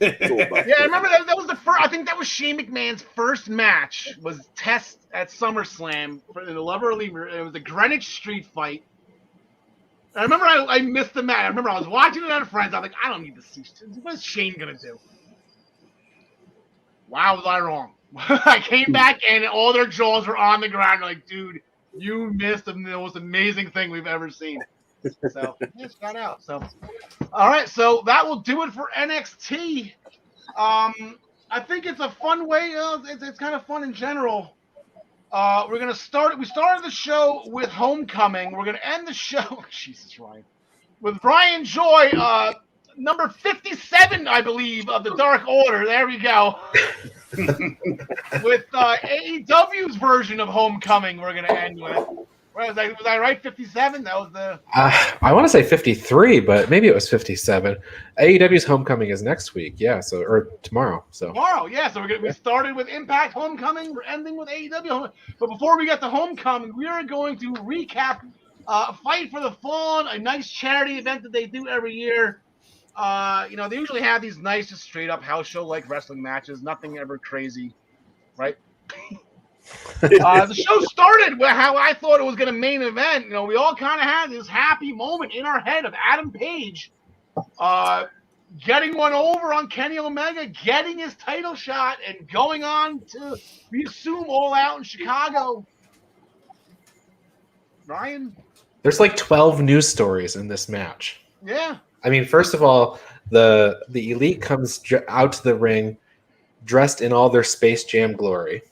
remember that was the first. I think that was Shane McMahon's first match. Was Test at SummerSlam for the Lover or Leaver. It was a Greenwich Street fight. I remember I missed the match. I remember I was watching it at Friends. I was like, I don't need to see. What is Shane gonna do? Wow, was I wrong? I came back and all their jaws were on the ground. Like, dude, you missed the most amazing thing we've ever seen. So it's got out. So all right, so that will do it for NXT. I think it's a fun way. It's kind of fun in general. We're gonna start. We started the show with Homecoming. We're gonna end the show. Jesus, Ryan, with Brian Joy number 57, I believe, of the Dark Order. There we go. With AEW's version of Homecoming, we're going to end with. Was I right? 57? That was the. I want to say 53, but maybe it was 57. AEW's Homecoming is next week, yeah. So or tomorrow. So tomorrow, yeah. So we started with Impact Homecoming. We're ending with AEW. But before we get to Homecoming, we are going to recap Fight for the Fallen, a nice charity event that they do every year. They usually have these nice, just straight up house show like wrestling matches. Nothing ever crazy, right? The show started with how I thought it was going to main event. We all kind of had this happy moment in our head of Adam Page getting one over on Kenny Omega, getting his title shot, and going on to, we assume, All Out in Chicago. Ryan? There's like 12 news stories in this match. Yeah. I mean, first of all, the Elite comes out to the ring dressed in all their Space Jam glory.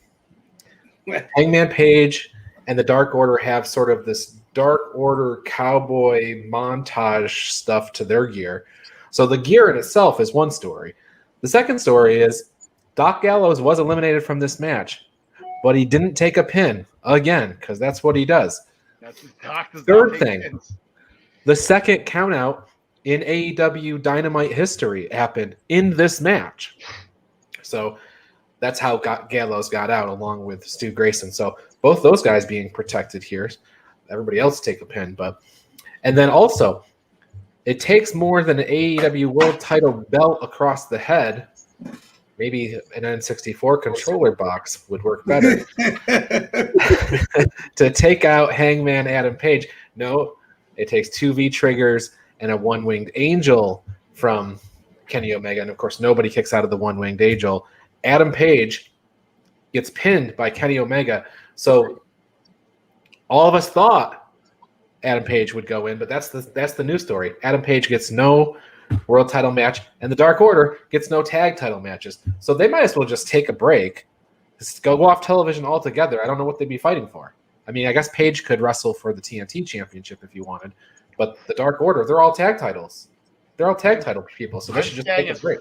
Hangman Page and the Dark Order have sort of this Dark Order cowboy montage stuff to their gear. So the gear in itself is one story. The second story is Doc Gallows was eliminated from this match, but he didn't take a pin again because that's what he does. That's his doctor's Third thing, the second countout in AEW Dynamite history happened in this match. So that's how Gallows got out, along with Stu Grayson. So both those guys being protected here. Everybody else take a pin, and then also, it takes more than an AEW World Title belt across the head. Maybe an N64 controller box would work better to take out Hangman Adam Page. No, it takes 2 V-triggers and a one-winged angel from Kenny Omega, and of course, nobody kicks out of the one-winged angel. Adam Page gets pinned by Kenny Omega. So all of us thought Adam Page would go in, but that's the news story. Adam Page gets no world title match, and the Dark Order gets no tag title matches. So they might as well just take a break, just go off television altogether. I don't know what they'd be fighting for. I mean, I guess Page could wrestle for the TNT Championship if you wanted, but the Dark Order, they're all tag titles. They're all tag title people, so they should just take a break.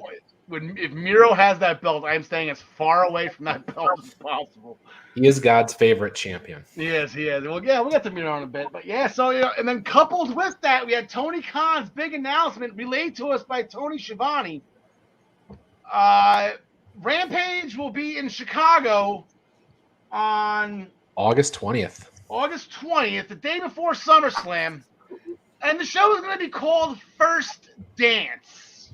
If Miro has that belt, I'm staying as far away from that belt as possible. He is God's favorite champion. He is. Well, yeah, we'll get to Miro in a bit. But yeah, so, and then coupled with that, we had Tony Khan's big announcement relayed to us by Tony Schiavone. Rampage will be in Chicago on August 20th. August 20th, the day before SummerSlam. And the show is going to be called First Dance.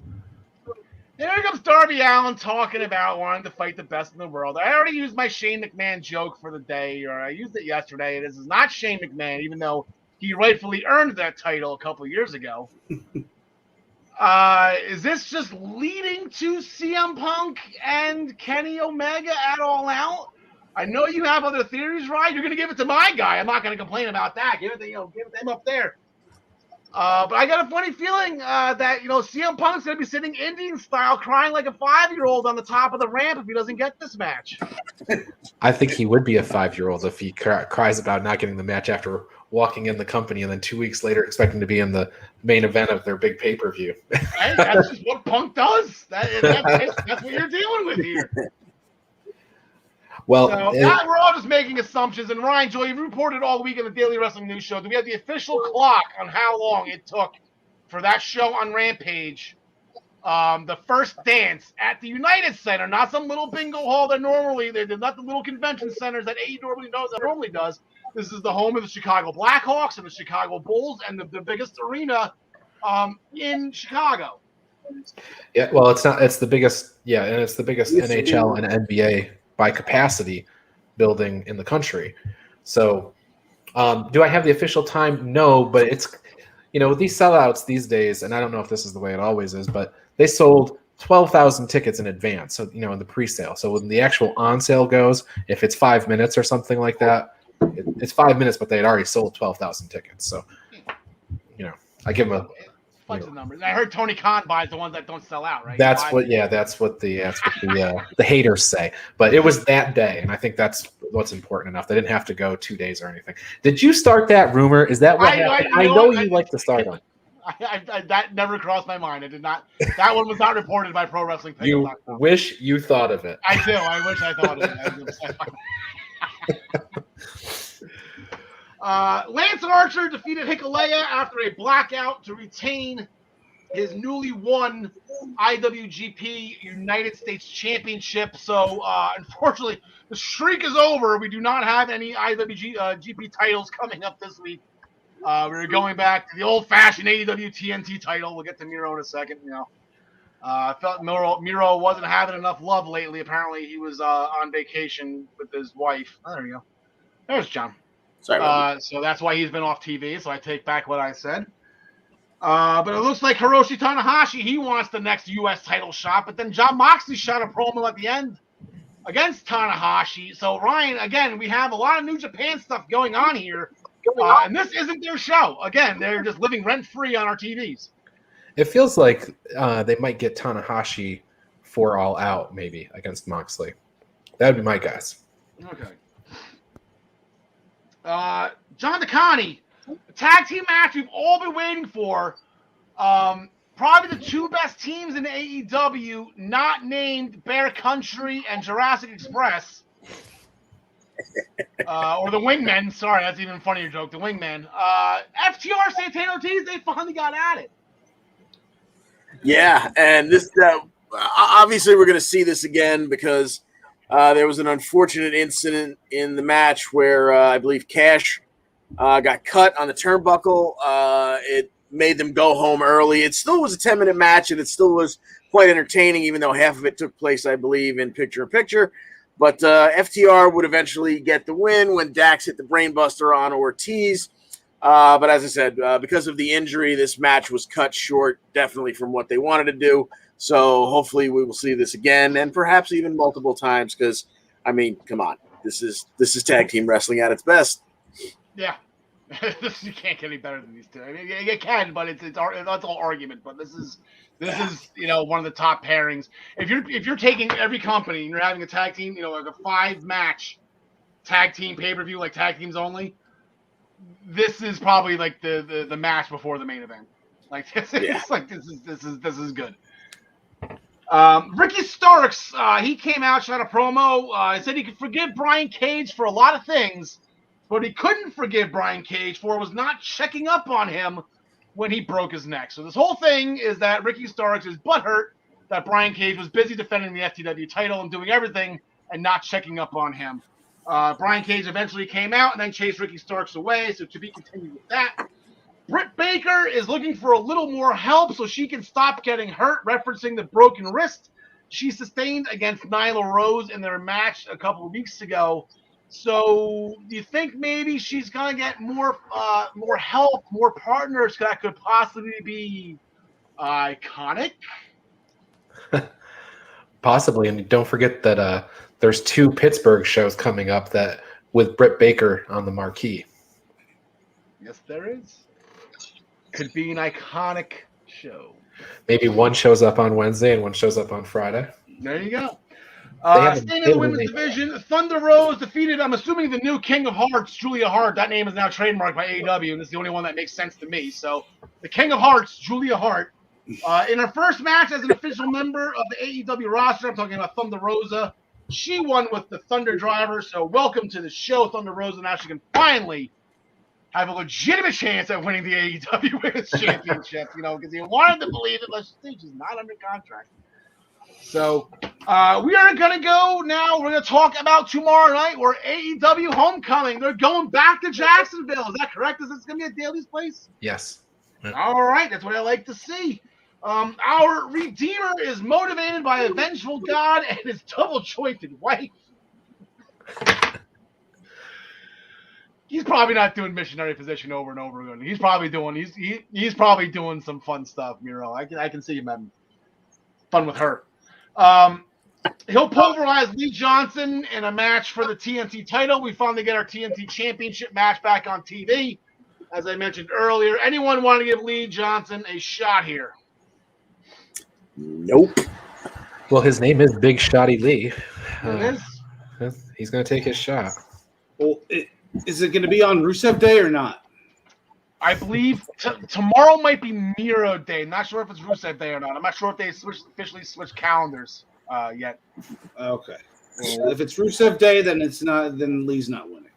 Here comes Darby Allin talking about wanting to fight the best in the world. I already used my Shane McMahon joke for the day, or I used it yesterday. This is not Shane McMahon, even though he rightfully earned that title a couple years ago. Is this just leading to CM Punk and Kenny Omega at All Out? I know you have other theories, right? You're going to give it to my guy. I'm not going to complain about that. Give it to him up there. But I got a funny feeling that, CM Punk's going to be sitting Indian style crying like a 5-year-old on the top of the ramp if he doesn't get this match. I think he would be a 5-year-old if he cries about not getting the match after walking in the company and then 2 weeks later expecting to be in the main event of their big pay-per-view. Hey, that's just what Punk does. That's what you're dealing with here. Well, we're all just making assumptions. And Ryan, Joe, you reported all week in the Daily Wrestling News Show. Do we have the official clock on how long it took for that show on Rampage, the First Dance at the United Center, not some little bingo hall that normally they're not the little convention centers that AE normally does. This is the home of the Chicago Blackhawks and the Chicago Bulls and the biggest arena in Chicago. Yeah, well, it's not. It's the biggest. Yeah, and it's the biggest NHL and NBA by capacity building in the country. So do I have the official time? No, but it's, with these sellouts these days, and I don't know if this is the way it always is, but they sold 12,000 tickets in advance. So, in the pre-sale. So when the actual on sale goes, if it's 5 minutes or something like that, it's 5 minutes, but they had already sold 12,000 tickets. So, I give them a bunch of numbers. I heard Tony Khan buys the ones that don't sell out, right? That's what the haters say. But it was that day, and I think that's what's important enough. They didn't have to go 2 days or anything. Did you start that rumor? Is that what happened? I know you like to start on. That never crossed my mind. I did not. That one was not reported by Pro Wrestling You Pickup.com. wish you thought of it. I do. I wish I thought of it. Lance Archer defeated Hikulea after a blackout to retain his newly won IWGP United States Championship. So, unfortunately, the streak is over. We do not have any IWGP titles coming up this week. We're going back to the old-fashioned AEW TNT title. We'll get to Miro in a second. I felt Miro wasn't having enough love lately. Apparently, he was on vacation with his wife. Oh, there you go. There's John. Sorry. So that's why he's been off TV. So I take back what I said. But it looks like Hiroshi Tanahashi, he wants the next U.S. title shot. But then Jon Moxley shot a promo at the end against Tanahashi. So, Ryan, again, we have a lot of New Japan stuff going on here. And this isn't their show. Again, they're just living rent-free on our TVs. It feels like they might get Tanahashi for All Out, maybe, against Moxley. That would be my guess. Okay. John DeConnie, a tag team match we've all been waiting for. Probably the two best teams in AEW, not named Bear Country and Jurassic Express. Or the Wingmen. Sorry, that's an even funnier joke. The Wingmen. FTR, Santana Ortiz, they finally got at it. Yeah, and this obviously we're going to see this again because there was an unfortunate incident in the match where I believe Cash got cut on the turnbuckle. It made them go home early. It still was a 10-minute match, and it still was quite entertaining, even though half of it took place, I believe, in picture-in-picture. But FTR would eventually get the win when Dax hit the brainbuster on Ortiz. But as I said, because of the injury, this match was cut short, definitely from what they wanted to do. So hopefully we will see this again, and perhaps even multiple times. Because I mean, come on, this is tag team wrestling at its best. Yeah, you can't get any better than these two. I mean, you can, but it's all argument. But this is one of the top pairings. If you're taking every company and you're having a tag team, like a 5-match tag team pay-per-view, like tag teams only, this is probably like the match before the main event. Like this is good. Ricky Starks, he came out, shot a promo. He said he could forgive Brian Cage for a lot of things, but he couldn't forgive Brian Cage for was not checking up on him when he broke his neck. So this whole thing is that Ricky Starks is butthurt that Brian Cage was busy defending the FTW title and doing everything and not checking up on him. Brian Cage eventually came out and then chased Ricky Starks away, so to be continued with that. Britt Baker is looking for a little more help so she can stop getting hurt, referencing the broken wrist she sustained against Nyla Rose in their match a couple of weeks ago. So do you think maybe she's going to get more help, more partners that could possibly be iconic? Possibly, and don't forget that there's 2 Pittsburgh shows coming up that with Britt Baker on the marquee. Yes, there is. Could be an iconic show. Maybe one shows up on Wednesday and one shows up on Friday. There you go. Staying in the women's division, Thunder Rose defeated, I'm assuming, the new King of Hearts, Julia Hart. That name is now trademarked by AEW, and it's the only one that makes sense to me. So the King of Hearts, Julia Hart, in her first match as an official member of the AEW roster, I'm talking about Thunder Rosa, she won with the Thunder Driver. So welcome to the show, Thunder Rosa. Now she can finally have a legitimate chance at winning the AEW Women's Championship, because you wanted to believe it. Let's see, she's not under contract. So we are going to go now. We're going to talk about tomorrow night where AEW Homecoming. They're going back to Jacksonville. Is that correct? Is this going to be at Daly's place? Yes. All right. That's what I like to see. Our Redeemer is motivated by a vengeful God and his double-jointed wife. He's probably not doing missionary position over and over again. He's probably doing some fun stuff, Miro. I can see him having fun with her. He'll pulverize Lee Johnson in a match for the TNT title. We finally get our TNT Championship match back on TV. As I mentioned earlier, anyone want to give Lee Johnson a shot here? Nope. Well, his name is Big Shotty Lee. It is. He's going to take his shot. Well, is it going to be on Rusev Day or not? I believe tomorrow might be Miro Day. Not sure if it's Rusev Day or not. I'm not sure if they officially switched calendars yet. Okay. Well, if it's Rusev Day, then it's not. Then Lee's not winning.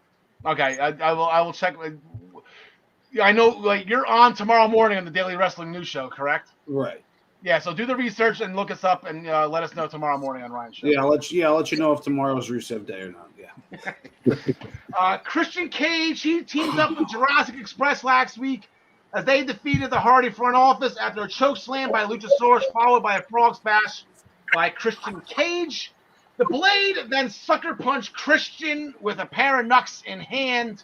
Okay, I will check. I know, like, you're on tomorrow morning on the Daily Wrestling News Show, correct? Right. Yeah. So do the research and look us up and let us know tomorrow morning on Ryan's show. Yeah, I'll let you know if tomorrow's Rusev Day or not. Yeah. Christian Cage, he teamed up with Jurassic Express last week as they defeated the Hardy front office after a choke slam by Luchasaurus, followed by a frog splash by Christian Cage. The Blade then sucker punched Christian with a pair of knucks in hand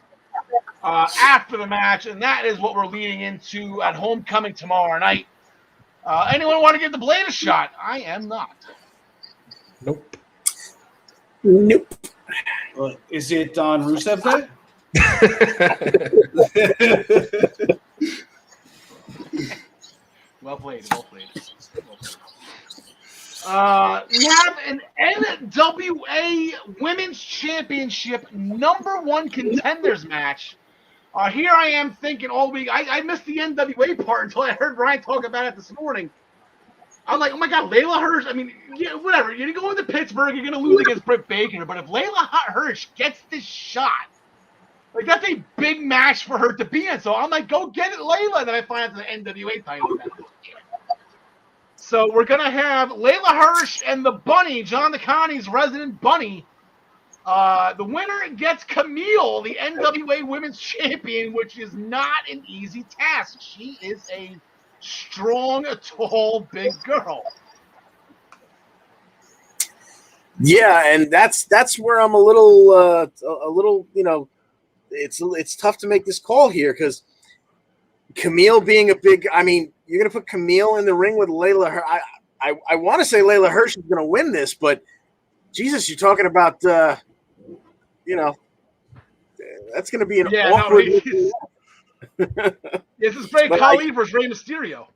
after the match, and that is what we're leading into at Homecoming tomorrow night. Anyone want to give the Blade a shot? I am not. Nope. Is it on Rusev Day? Well played. We have an NWA Women's Championship #1 contenders match. Here I am thinking all week. I missed the NWA part until I heard Ryan talk about it this morning. I'm like, oh my God, Layla Hirsch. I mean, yeah, whatever. You're going to Pittsburgh, you're going to lose against Britt Baker. But if Layla Hirsch gets this shot, like, that's a big match for her to be in. So I'm like, go get it, Layla. And then I find out the NWA title match. So we're going to have Layla Hirsch and the Bunny, John DeConnie's resident Bunny. The winner gets Camille, the NWA Women's Champion, which is not an easy task. She is a strong, tall, big girl. Yeah, and that's where I'm a little, you know, it's tough to make this call here because Camille being a big, I mean, you're gonna put Camille in the ring with Layla. I want to say Layla Hirsch is gonna win this, but Jesus, you're talking about, you know, that's gonna be an awkward. This is Ray Khali versus Rey Mysterio.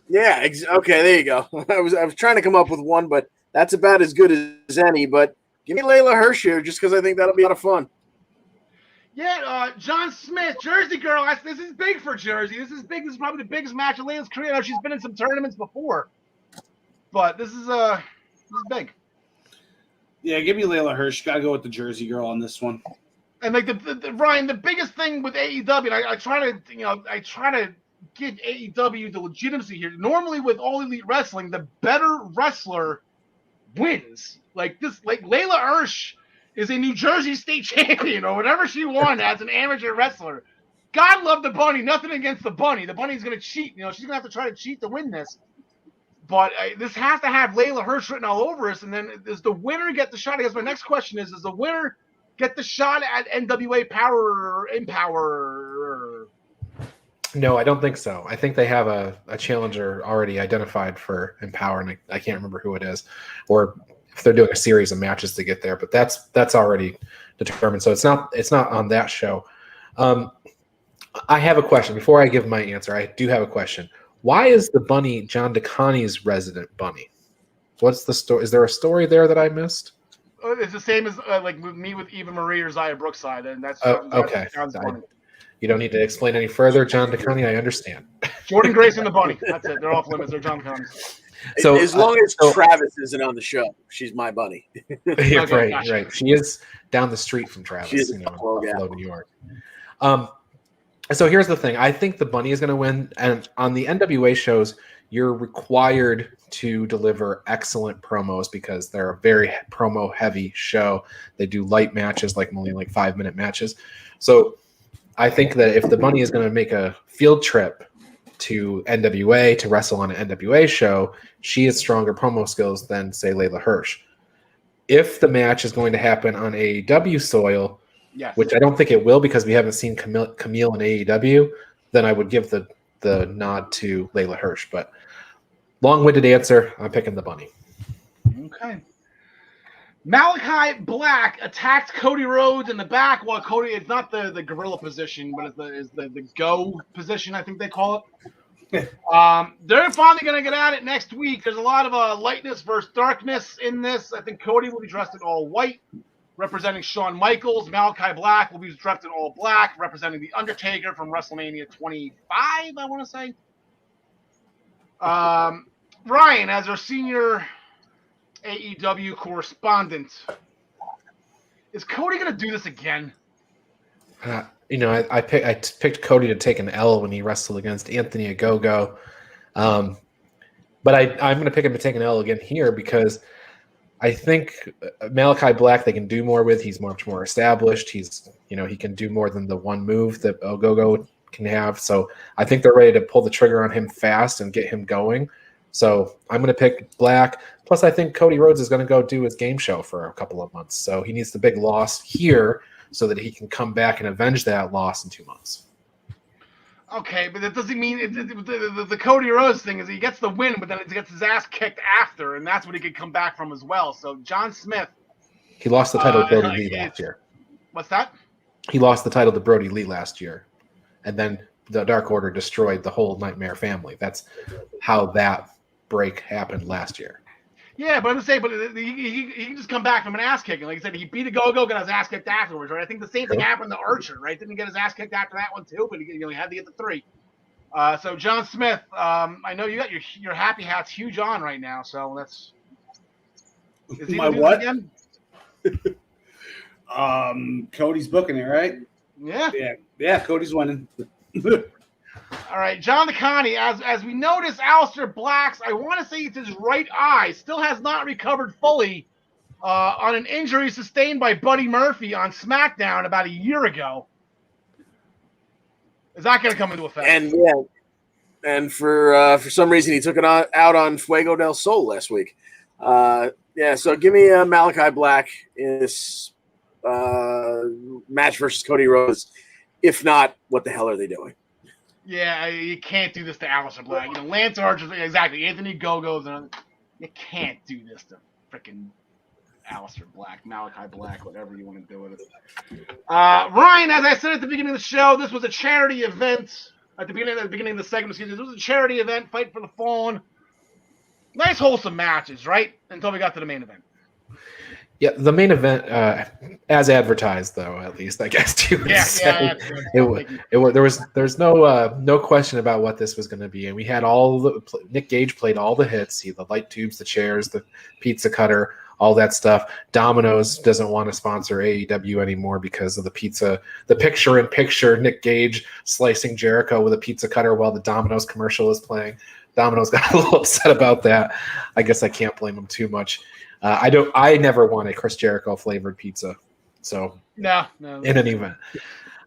Yeah. Okay. There you go. I was trying to come up with one, but that's about as good as any. But give me Layla Hirsch here, just because I think that'll be a lot of fun. Yeah. John Smith, Jersey girl. This is big for Jersey. This is big. This is probably the biggest match of Layla's career. I know she's been in some tournaments before, but this is big. Yeah. Give me Layla Hirsch. Got to go with the Jersey girl on this one. And like the Ryan, the biggest thing with AEW, and I try to give AEW the legitimacy here. Normally, with All Elite Wrestling, the better wrestler wins. Like Layla Hirsch is a New Jersey State champion or whatever she won as an amateur wrestler. God love the Bunny. Nothing against the Bunny. The Bunny's going to cheat. You know, she's going to have to try to cheat to win this. But this has to have Layla Hirsch written all over us. And then does the winner get the shot? I guess my next question is the winner get the shot at NWA Power or Empower? No, I don't think so. I think they have a challenger already identified for Empower, and I can't remember who it is, or if they're doing a series of matches to get there. But that's already determined. So it's not on that show. I have a question before I give my answer. I do have a question. Why is the Bunny John DeConnie's resident Bunny? What's the story? Is there a story there that I missed? It's the same as like me with Eva Marie or Zaya Brookside, and that's okay. You don't need to explain any further, John DeConnie. I understand. Jordan Grace and the Bunny. That's it. They're off limits. They're John DeConnie. So as long as Travis isn't on the show, she's my Bunny. Yeah, right. She is down the street from Travis, in Buffalo, New York. So here's the thing. I think the Bunny is going to win, and on the NWA shows, you're required to deliver excellent promos because they're a very promo-heavy show. They do light matches, like only 5-minute matches. So I think that if the Bunny is going to make a field trip to NWA to wrestle on an NWA show, she has stronger promo skills than, say, Layla Hirsch. If the match is going to happen on AEW soil, yes, which I don't think it will because we haven't seen Camille in AEW, then I would give the nod to Layla Hirsch. But long-winded answer, I'm picking the Bunny. Okay. Malachi Black attacked Cody Rhodes in the back while Cody, it's not the gorilla position, but it's the go position, I think they call it. They're finally going to get at it next week. There's a lot of lightness versus darkness in this. I think Cody will be dressed in all white. Representing Shawn Michaels, Malachi Black will be dressed in all black. Representing The Undertaker from WrestleMania 25, I want to say. Ryan, as our senior AEW correspondent, is Cody going to do this again? I picked Cody to take an L when he wrestled against Anthony Ogogo. But I'm going to pick him to take an L again here because I think Malachi Black they can do more with. He's much more established. He can do more than the one move that Ogogo can have. So I think they're ready to pull the trigger on him fast and get him going. So I'm going to pick Black. Plus, I think Cody Rhodes is going to go do his game show for a couple of months. So he needs the big loss here so that he can come back and avenge that loss in 2 months. Okay, but that doesn't mean the Cody Rhodes thing is he gets the win, but then he gets his ass kicked after, and that's what he could come back from as well. So John Smith. He lost the title to Brody Lee last year. What's that? He lost the title to Brody Lee last year. And then the Dark Order destroyed the whole Nightmare family. That's how that break happened last year. Yeah, but I'm saying, he can just come back from an ass kicking. Like I said, he beat a Go-Go, got his ass kicked afterwards, right? I think the same thing happened to Archer, right? Didn't get his ass kicked after that one too, but he had to get the 3. So John Smith, I know you got your happy hats huge on right now, so that's. Is he My what? Again? Cody's booking it, right? Yeah. Yeah. Cody's winning. All right, John DeConnie, as we notice, Aleister Black's, I want to say it's his right eye, still has not recovered fully on an injury sustained by Buddy Murphy on SmackDown about a year ago. Is that going to come into effect? And for some reason he took it out on Fuego del Sol last week. So give me Malachi Black in this match versus Cody Rhodes. If not, what the hell are they doing? Yeah, you can't do this to Aleister Black. Lance Archer, exactly. Anthony Go-Go's, you can't do this to freaking Aleister Black, Malachi Black, whatever you want to do with it. Ryan, as I said at the beginning of the show, this was a charity event. At the beginning of the segment, this was a charity event, Fight for the Fallen. Nice, wholesome matches, right? Until we got to the main event. Yeah, the main event, as advertised, though, at least I guess you would say. There's no question about what this was going to be, and we had Nick Gage played all the hits, the light tubes, the chairs, the pizza cutter, all that stuff. Domino's doesn't want to sponsor AEW anymore because of the picture-in-picture Nick Gage slicing Jericho with a pizza cutter while the Domino's commercial is playing. Domino's got a little upset about that. I guess I can't blame them too much. I never want a Chris Jericho flavored pizza. So no. In any event,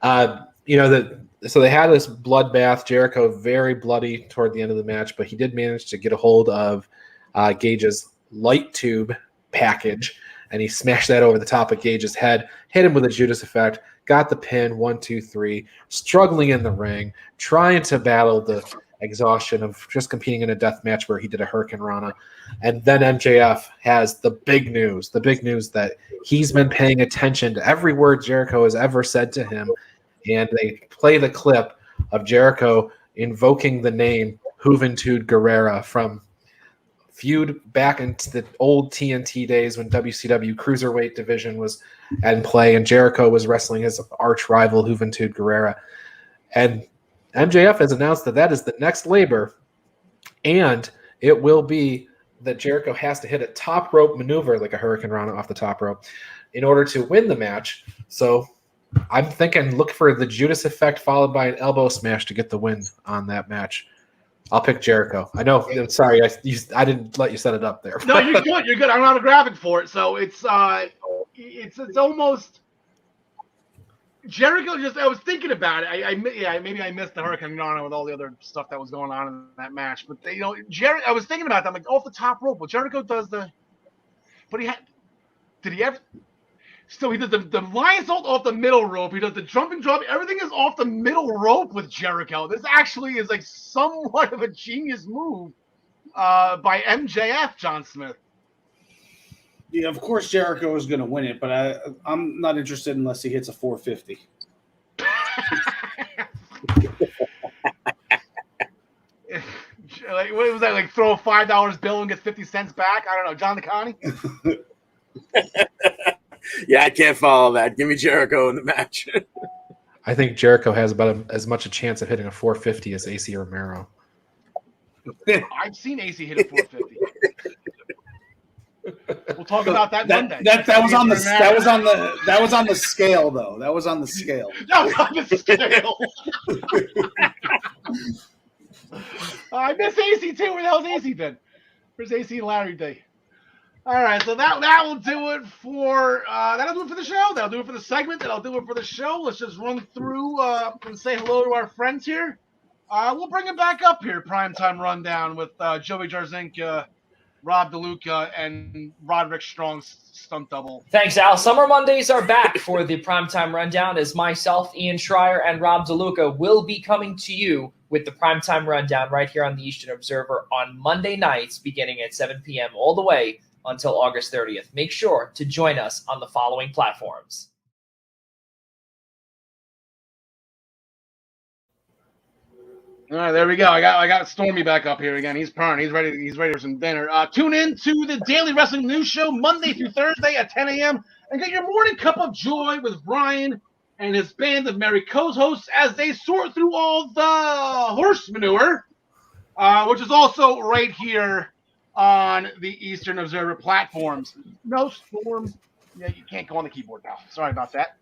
so they had this bloodbath. Jericho very bloody toward the end of the match, but he did manage to get a hold of Gage's light tube package, and he smashed that over the top of Gage's head, hit him with a Judas effect, got the pin, 1, 2, 3, struggling in the ring, trying to battle the exhaustion of just competing in a death match where he did a Hurricane Rana. And then MJF has the big news that he's been paying attention to every word Jericho has ever said to him. And they play the clip of Jericho invoking the name Juventud Guerrera from feud back into the old TNT days when WCW Cruiserweight division was in play and Jericho was wrestling his arch rival Juventud Guerrera. And MJF has announced that is the next labor, and it will be that Jericho has to hit a top rope maneuver like a Hurricane Rana off the top rope in order to win the match. So I'm thinking look for the Judas effect followed by an elbow smash to get the win on that match. I'll pick Jericho. I know. I'm sorry, I didn't let you set it up there. No, you're good. You're good. I don't have a graphic for it, so it's almost. Jericho I was thinking about it. Maybe I missed the Hurricane Rana with all the other stuff that was going on in that match. But I was thinking about that. I'm like, off the top rope. Well, Jericho does did he ever? Still, he does the lion salt off the middle rope. He does the jumping drop. Everything is off the middle rope with Jericho. This actually is like somewhat of a genius move by MJF, John Smith. Yeah, of course Jericho is going to win it, but I'm not interested unless he hits a 450. Like, what was that? Like throw a $5 bill and get 50 cents back? I don't know. John DeConnie? Yeah, I can't follow that. Give me Jericho in the match. I think Jericho has about as much a chance of hitting a 450 as AC Romero. I've seen AC hit a 450. We'll talk about that Monday. That was on the scale though. That was on the scale. That was on the scale. I miss AC too. Where the hell's AC been? Where's AC and Larry D? All right, so that will do it for the show. That'll do it for the segment. That'll do it for the show. Let's just run through and say hello to our friends here. We'll bring it back up here. Primetime Rundown with Joey Jarzinka, Rob DeLuca, and Roderick Strong's stunt double. Thanks, Al. Summer Mondays are back for the Primetime Rundown as myself, Ian Schreier, and Rob DeLuca will be coming to you with the Primetime Rundown right here on the Eastern Observer on Monday nights beginning at 7 p.m. all the way until August 30th. Make sure to join us on the following platforms. All right, there we go. I got Stormy back up here again. He's purring. He's ready for some dinner. Tune in to the Daily Wrestling News Show Monday through Thursday at 10 a.m. and get your morning cup of joy with Brian and his band of merry co-hosts as they sort through all the horse manure, which is also right here on the Eastern Observer platforms. No Storm. Yeah, you can't go on the keyboard now. Sorry about that.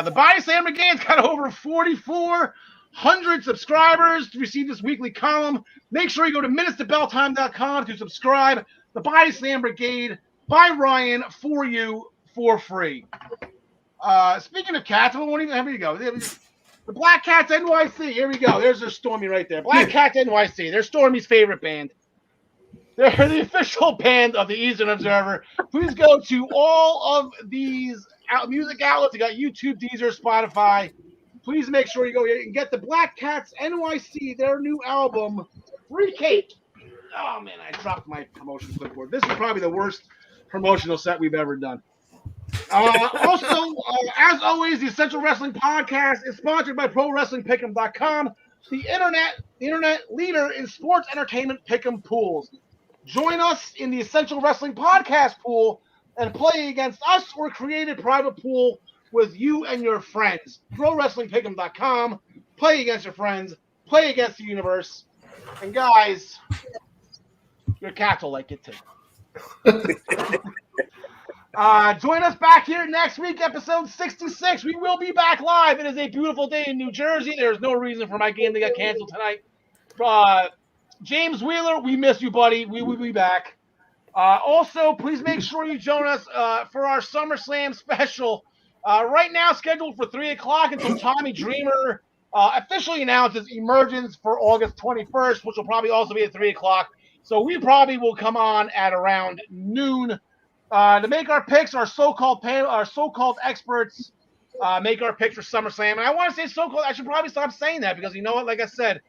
The Body Slam Brigade's got over 4,400 subscribers to receive this weekly column. Make sure you go to minutestobelltime.com to subscribe. The Body Slam Brigade by Ryan for you for free. Speaking of cats, here we go. The Black Cats NYC. Here we go. There's their Stormy right there. Black Cats NYC. They're Stormy's favorite band. They're the official band of the Eastern Observer. Please go to all of these music outlets. You got YouTube, Deezer, Spotify. Please make sure you go here and get the Black Cats NYC, their new album, Free Cake. Oh, man, I dropped my promotion clipboard. This is probably the worst promotional set we've ever done. Also, as always, the Essential Wrestling Podcast is sponsored by ProWrestlingPick'em.com, the internet leader in sports entertainment pick'em pools. Join us in the Essential Wrestling Podcast pool and play against us or create a private pool with you and your friends. ProWrestlingPick'em.com. Play against your friends. Play against the universe. And guys, your cats will like it too. Join us back here next week, episode 66. We will be back live. It is a beautiful day in New Jersey. There's no reason for my game to get canceled tonight. James Wheeler, we miss you, buddy. We will be back. Also, please make sure you join us for our SummerSlam special. Right now, scheduled for 3 o'clock until Tommy Dreamer officially announces emergence for August 21st, which will probably also be at 3 o'clock. So we probably will come on at around noon to make our picks. Our so-called experts make our picks for SummerSlam. And I want to say so-called. I should probably stop saying that because you know what? Like I said,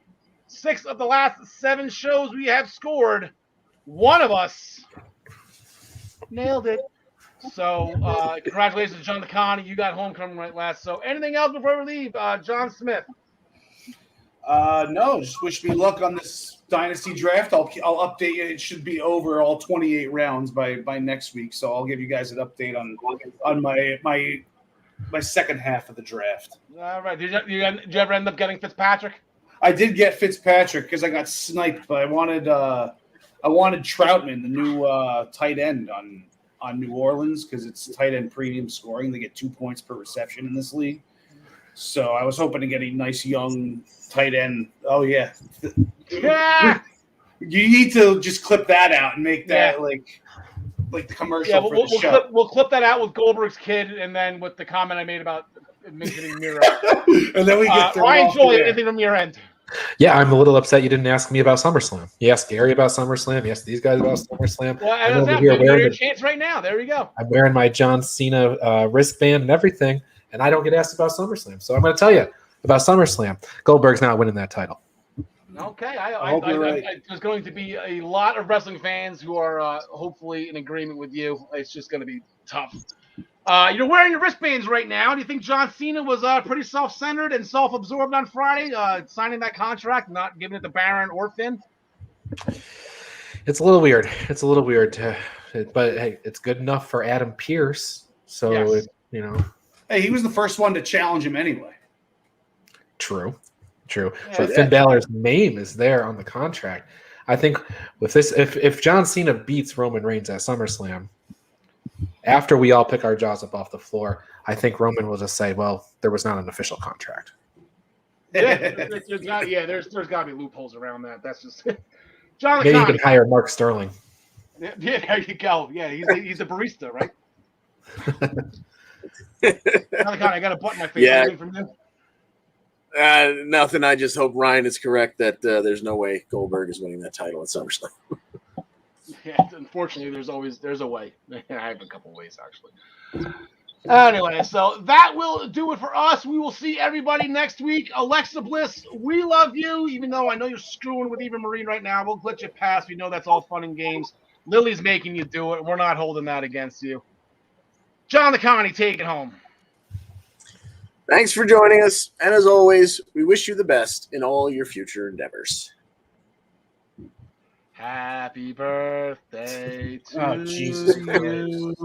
6 of the last 7 shows we have scored, one of us nailed it. So congratulations, John DeConnie. You got homecoming right last. So anything else before we leave, John Smith? No, just wish me luck on this Dynasty draft. I'll update you. It should be over all 28 rounds by next week. So I'll give you guys an update on my second half of the draft. All right. Did you ever end up getting Fitzpatrick? I did get Fitzpatrick because I got sniped, but I wanted Troutman, the new tight end on New Orleans, because it's tight end premium scoring. They get 2 points per reception in this league. So I was hoping to get a nice young tight end. Oh yeah. Yeah. You need to just clip that out and make that like the commercial. Yeah, for the show. we'll clip that out with Goldberg's kid, and then with the comment I made about mentioning Miro. And then we get Ryan, Joy, anything from your end? Yeah, I'm a little upset you didn't ask me about SummerSlam. You asked Gary about SummerSlam. You asked these guys about SummerSlam. Well, you're your chance right now. There we go. I'm wearing my John Cena wristband and everything, and I don't get asked about SummerSlam. So I'm going to tell you about SummerSlam. Goldberg's not winning that title. Okay, there's going to be a lot of wrestling fans who are hopefully in agreement with you. It's just going to be tough. You're wearing your wristbands right now. Do you think John Cena was pretty self-centered and self-absorbed on Friday, signing that contract, not giving it to Baron or Finn? It's a little weird. But hey, it's good enough for Adam Pearce So, Yes. Hey, he was the first one to challenge him anyway. True. Yeah, But Finn Balor's name is there on the contract. I think with this, if John Cena beats Roman Reigns at SummerSlam, after we all pick our jaws up off the floor, I think Roman will just say, "Well, there was not an official contract." There's got to be loopholes around that. That's just John Maybe you Connie. can hire Mark Sterling. Yeah, there you go. Yeah, he's a barista, right? John Connie, I got a button in my face. Yeah. Anything from you? Nothing. I just hope Ryan is correct that there's no way Goldberg is winning that title at SummerSlam. Yeah, unfortunately, there's a way. I have a couple ways actually. Anyway, so that will do it for us. We will see everybody next week. Alexa Bliss, we love you, even though I know you're screwing with Eva Marie right now. We'll glitch it past. We know that's all fun and games. Lily's making you do it. We're not holding that against you. John the Connie, take it home. Thanks for joining us. And as always, we wish you the best in all your future endeavors. Happy birthday to Oh, Jesus you. Christ.